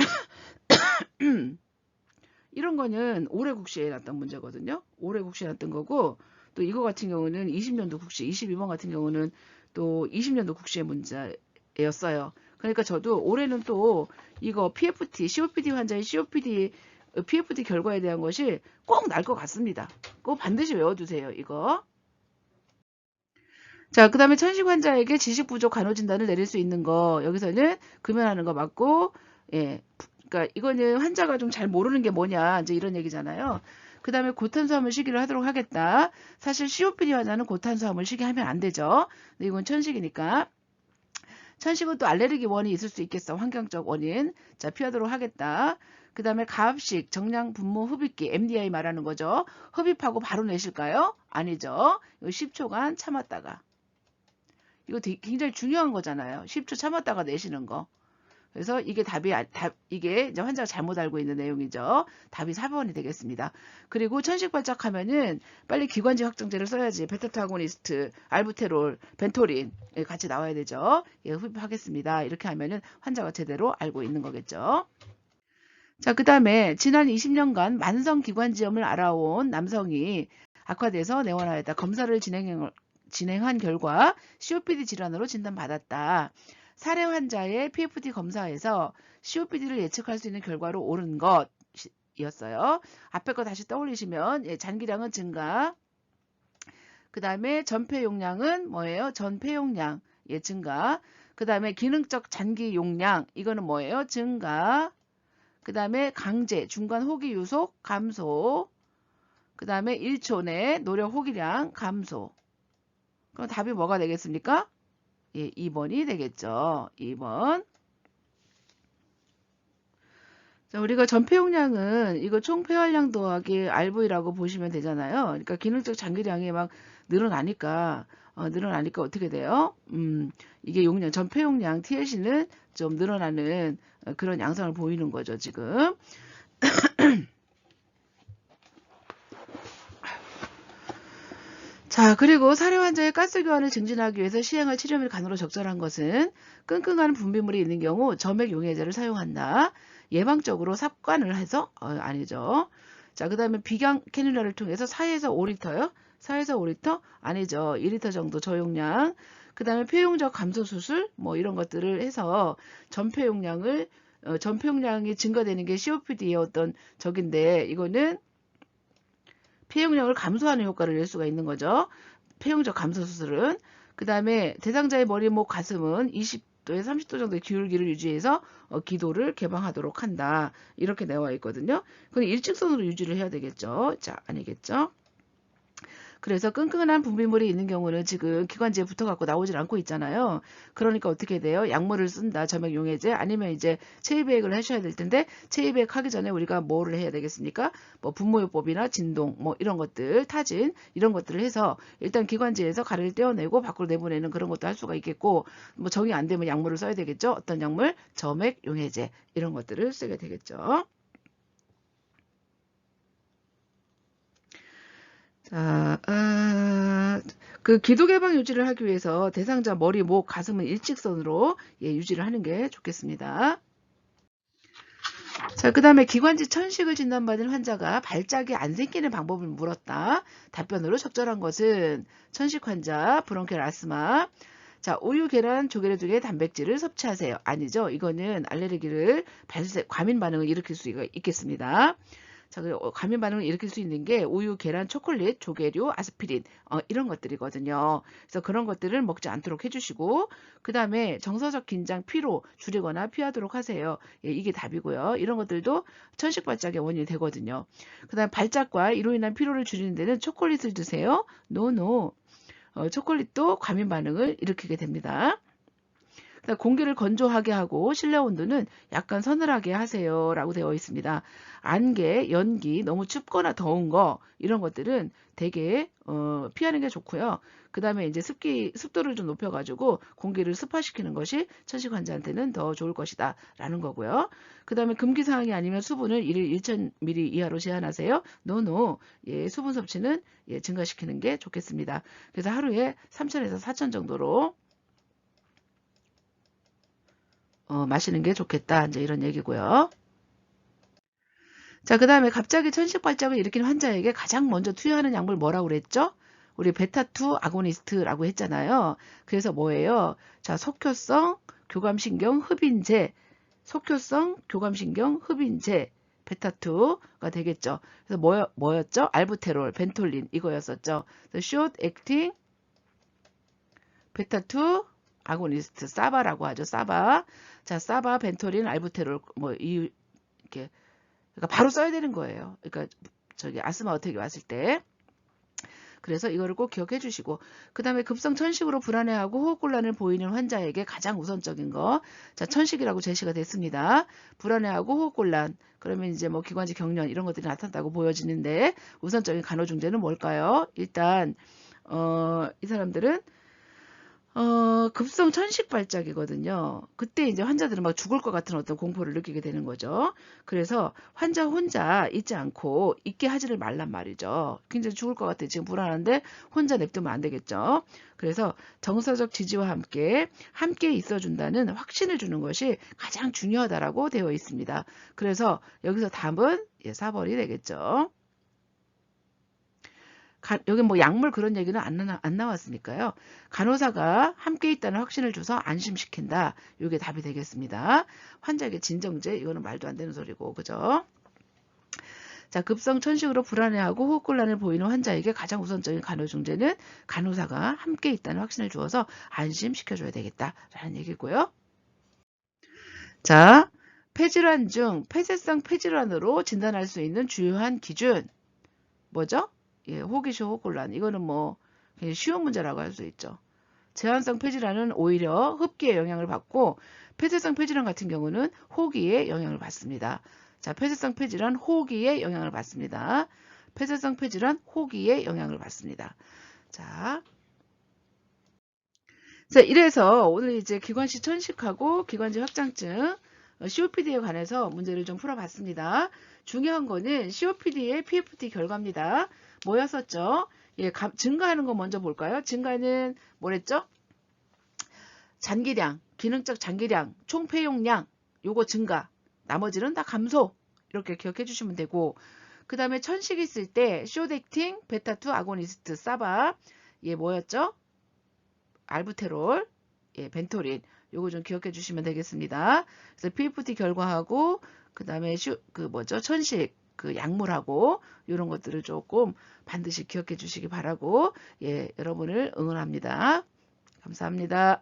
이런 거는 올해 국시에 났던 문제거든요. 올해 국시에 났던 거고, 또 이거 같은 경우는 20년도 국시, 22번 같은 경우는 또 20년도 국시의 문제였어요. 그러니까 저도 올해는 또 이거 PFT, COPD 환자의 PFT 결과에 대한 것이 꼭 날 것 같습니다. 꼭 반드시 외워두세요. 이거. 자, 그 다음에 천식 환자에게 지식 부족 간호 진단을 내릴 수 있는 거, 여기서는 금연하는 거 맞고, 예, 그러니까 이거는 환자가 좀 잘 모르는 게 뭐냐, 이제 이런 얘기잖아요. 그 다음에 고탄수화물 시기를 하도록 하겠다. 사실 COPD 환자는 고탄수화물 시기 하면 안 되죠. 근데 이건 천식이니까. 천식은 또 알레르기 원인이 있을 수 있겠어. 환경적 원인. 자, 피하도록 하겠다. 그 다음에 가압식, 정량, 분무, 흡입기, MDI 말하는 거죠. 흡입하고 바로 내실까요? 아니죠. 이거 10초간 참았다가. 이거 굉장히 중요한 거잖아요. 10초 참았다가 내시는 거. 그래서 이게 이게 이제 환자가 잘못 알고 있는 내용이죠. 답이 4번이 되겠습니다. 그리고 천식 발작하면은 빨리 기관지 확정제를 써야지. 베타투 아고니스트, 알부테롤, 벤토린 같이 나와야 되죠. 예, 흡입하겠습니다. 이렇게 하면은 환자가 제대로 알고 있는 거겠죠. 자, 그 다음에 지난 20년간 만성 기관지염을 알아온 남성이 악화돼서 내원하였다. 검사를 진행한 결과 COPD 질환으로 진단받았다. 사례 환자의 PFT 검사에서 COPD를 예측할 수 있는 결과로 옳은 것이었어요. 앞에 거 다시 떠올리시면 예, 잔기량은 증가, 그 다음에 전폐 용량은 뭐예요? 전폐 용량 예, 증가, 그 다음에 기능적 잔기 용량 이거는 뭐예요? 증가, 그 다음에 강제 중간 호기 유속 감소, 그 다음에 1초 내 노력 호기량 감소. 그럼 답이 뭐가 되겠습니까? 예, 2번이 되겠죠. 2번. 자, 우리가 전폐용량은 이거 총 폐활량 더하기 RV라고 보시면 되잖아요. 그러니까 기능적 장기량이 막 늘어나니까 어떻게 돼요? 이게 전폐용량 TLC는 좀 늘어나는 그런 양상을 보이는 거죠, 지금. 자, 그리고 사례 환자의 가스 교환을 증진하기 위해서 시행할 치료 및 간호로 적절한 것은 끙끙하는 분비물이 있는 경우 점액 용해제를 사용한다. 예방적으로 삽관을 해서 아니죠. 자, 그 다음에 비강 캐뉼라를 통해서 4에서 5리터요. 4에서 5리터? 아니죠. 2리터 정도 저용량. 그 다음에 폐용적 감소 수술 뭐 이런 것들을 해서 전폐용량이 증가되는 게 COPD의 어떤 적인데 이거는 폐용량을 감소하는 효과를 낼 수가 있는 거죠. 폐용적 감소 수술은. 그 다음에 대상자의 머리, 목, 가슴은 20도에서 30도 정도의 기울기를 유지해서 기도를 개방하도록 한다. 이렇게 나와 있거든요. 그건 일직선으로 유지를 해야 되겠죠. 자, 아니겠죠? 그래서 끙끙한 분비물이 있는 경우는 지금 기관지에 붙어갖고 나오질 않고 있잖아요. 그러니까 어떻게 돼요? 약물을 쓴다. 점액용해제 아니면 이제 체위배액을 하셔야 될 텐데 체위배액 하기 전에 우리가 뭐를 해야 되겠습니까? 뭐 분모요법이나 진동 뭐 이런 것들 타진 이런 것들을 해서 일단 기관지에서 가래를 떼어내고 밖으로 내보내는 그런 것도 할 수가 있겠고 뭐 정이 안 되면 약물을 써야 되겠죠. 어떤 약물? 점액용해제 이런 것들을 쓰게 되겠죠. 자, 그 기도 개방 유지를 하기 위해서 대상자 머리, 목, 가슴은 일직선으로 예, 유지를 하는 게 좋겠습니다. 자, 그 다음에 기관지 천식을 진단받은 환자가 발작이 안 생기는 방법을 물었다. 답변으로 적절한 것은 천식 환자, 브론키얼 아스마. 자, 우유, 계란, 조개류 등의 단백질을 섭취하세요. 아니죠. 이거는 알레르기를 과민 반응을 일으킬 수 있겠습니다. 자, 그리고 감염 반응을 일으킬 수 있는 게 우유, 계란, 초콜릿, 조개류, 아스피린 이런 것들이거든요. 그래서 그런 것들을 먹지 않도록 해주시고 그 다음에 정서적 긴장, 피로 줄이거나 피하도록 하세요. 예, 이게 답이고요. 이런 것들도 천식 발작의 원인이 되거든요. 그 다음 발작과 이로 인한 피로를 줄이는 데는 초콜릿을 드세요. 노노. 초콜릿도 과민 반응을 일으키게 됩니다. 공기를 건조하게 하고 실내 온도는 약간 서늘하게 하세요 라고 되어 있습니다. 안개, 연기, 너무 춥거나 더운 거 이런 것들은 되게 피하는 게 좋고요. 그 다음에 이제 습도를 좀 높여가지고 공기를 습화시키는 것이 천식 환자한테는 더 좋을 것이다 라는 거고요. 그 다음에 금기사항이 아니면 수분을 1일 1000ml 이하로 제한하세요. 노노. 예, 수분 섭취는 예, 증가시키는 게 좋겠습니다. 그래서 하루에 3000에서 4000 정도로 마시는 게 좋겠다. 이제 이런 얘기고요. 자, 그 다음에 갑자기 천식 발작을 일으킨 환자에게 가장 먼저 투여하는 약물 뭐라고 그랬죠? 우리 베타2 아고니스트라고 했잖아요. 그래서 뭐예요? 자, 속효성 교감신경 흡인제, 속효성 교감신경 흡인제, 베타2가 되겠죠. 그래서 뭐였죠? 알부테롤, 벤톨린 이거였었죠. short acting 베타2 아고니스트, 사바라고 하죠. 사바. 자, 사바, 벤토린, 알부테롤, 이렇게. 그러니까 바로 써야 되는 거예요. 그러니까 저기 아스마 어택이 왔을 때. 그래서 이거를 꼭 기억해 주시고 그 다음에 급성 천식으로 불안해하고 호흡곤란을 보이는 환자에게 가장 우선적인 거. 자, 천식이라고 제시가 됐습니다. 불안해하고 호흡곤란. 그러면 이제 뭐 기관지 경련 이런 것들이 나타났다고 보여지는데 우선적인 간호중재는 뭘까요? 일단 이 사람들은 급성 천식 발작이거든요. 그때 이제 환자들은 막 죽을 것 같은 어떤 공포를 느끼게 되는 거죠. 그래서 환자 혼자 있지 않고 있게 하지를 말란 말이죠. 굉장히 죽을 것 같아. 지금 불안한데 혼자 냅두면 안 되겠죠. 그래서 정서적 지지와 함께 있어준다는 확신을 주는 것이 가장 중요하다라고 되어 있습니다. 그래서 여기서 답은 4번이 되겠죠. 여기 뭐 약물 그런 얘기는 안 나왔으니까요. 간호사가 함께 있다는 확신을 줘서 안심시킨다. 이게 답이 되겠습니다. 환자에게 진정제 이거는 말도 안 되는 소리고 그죠? 자, 급성 천식으로 불안해하고 호흡곤란을 보이는 환자에게 가장 우선적인 간호중재는 간호사가 함께 있다는 확신을 주어서 안심시켜줘야 되겠다라는 얘기고요. 자, 폐질환 중 폐쇄성 폐질환으로 진단할 수 있는 주요한 기준 뭐죠? 예, 호기심, 호흡곤란. 이거는 뭐 쉬운 문제라고 할 수 있죠. 제한성 폐질환은 오히려 흡기에 영향을 받고 폐쇄성 폐질환 같은 경우는 호기에 영향을 받습니다. 자, 폐쇄성 폐질환 호기에 영향을 받습니다. 폐쇄성 폐질환 호기에 영향을 받습니다. 자, 이래서 오늘 이제 기관지 천식하고 기관지 확장증 COPD에 관해서 문제를 좀 풀어봤습니다. 중요한 거는 COPD의 PFT 결과입니다. 뭐였었죠? 예, 증가하는 거 먼저 볼까요? 증가는 뭐랬죠? 잔기량, 기능적 잔기량, 총폐용량, 요거 증가. 나머지는 다 감소. 이렇게 기억해 주시면 되고 그 다음에 천식 있을 때 쇼덱팅, 베타2 아고니스트, 사바 예, 뭐였죠? 알부테롤, 예, 벤토린 요거 좀 기억해 주시면 되겠습니다. 그래서 PFT 결과하고 그 다음에 천식 그 약물하고 이런 것들을 조금 반드시 기억해 주시기 바라고 예, 여러분을 응원합니다. 감사합니다.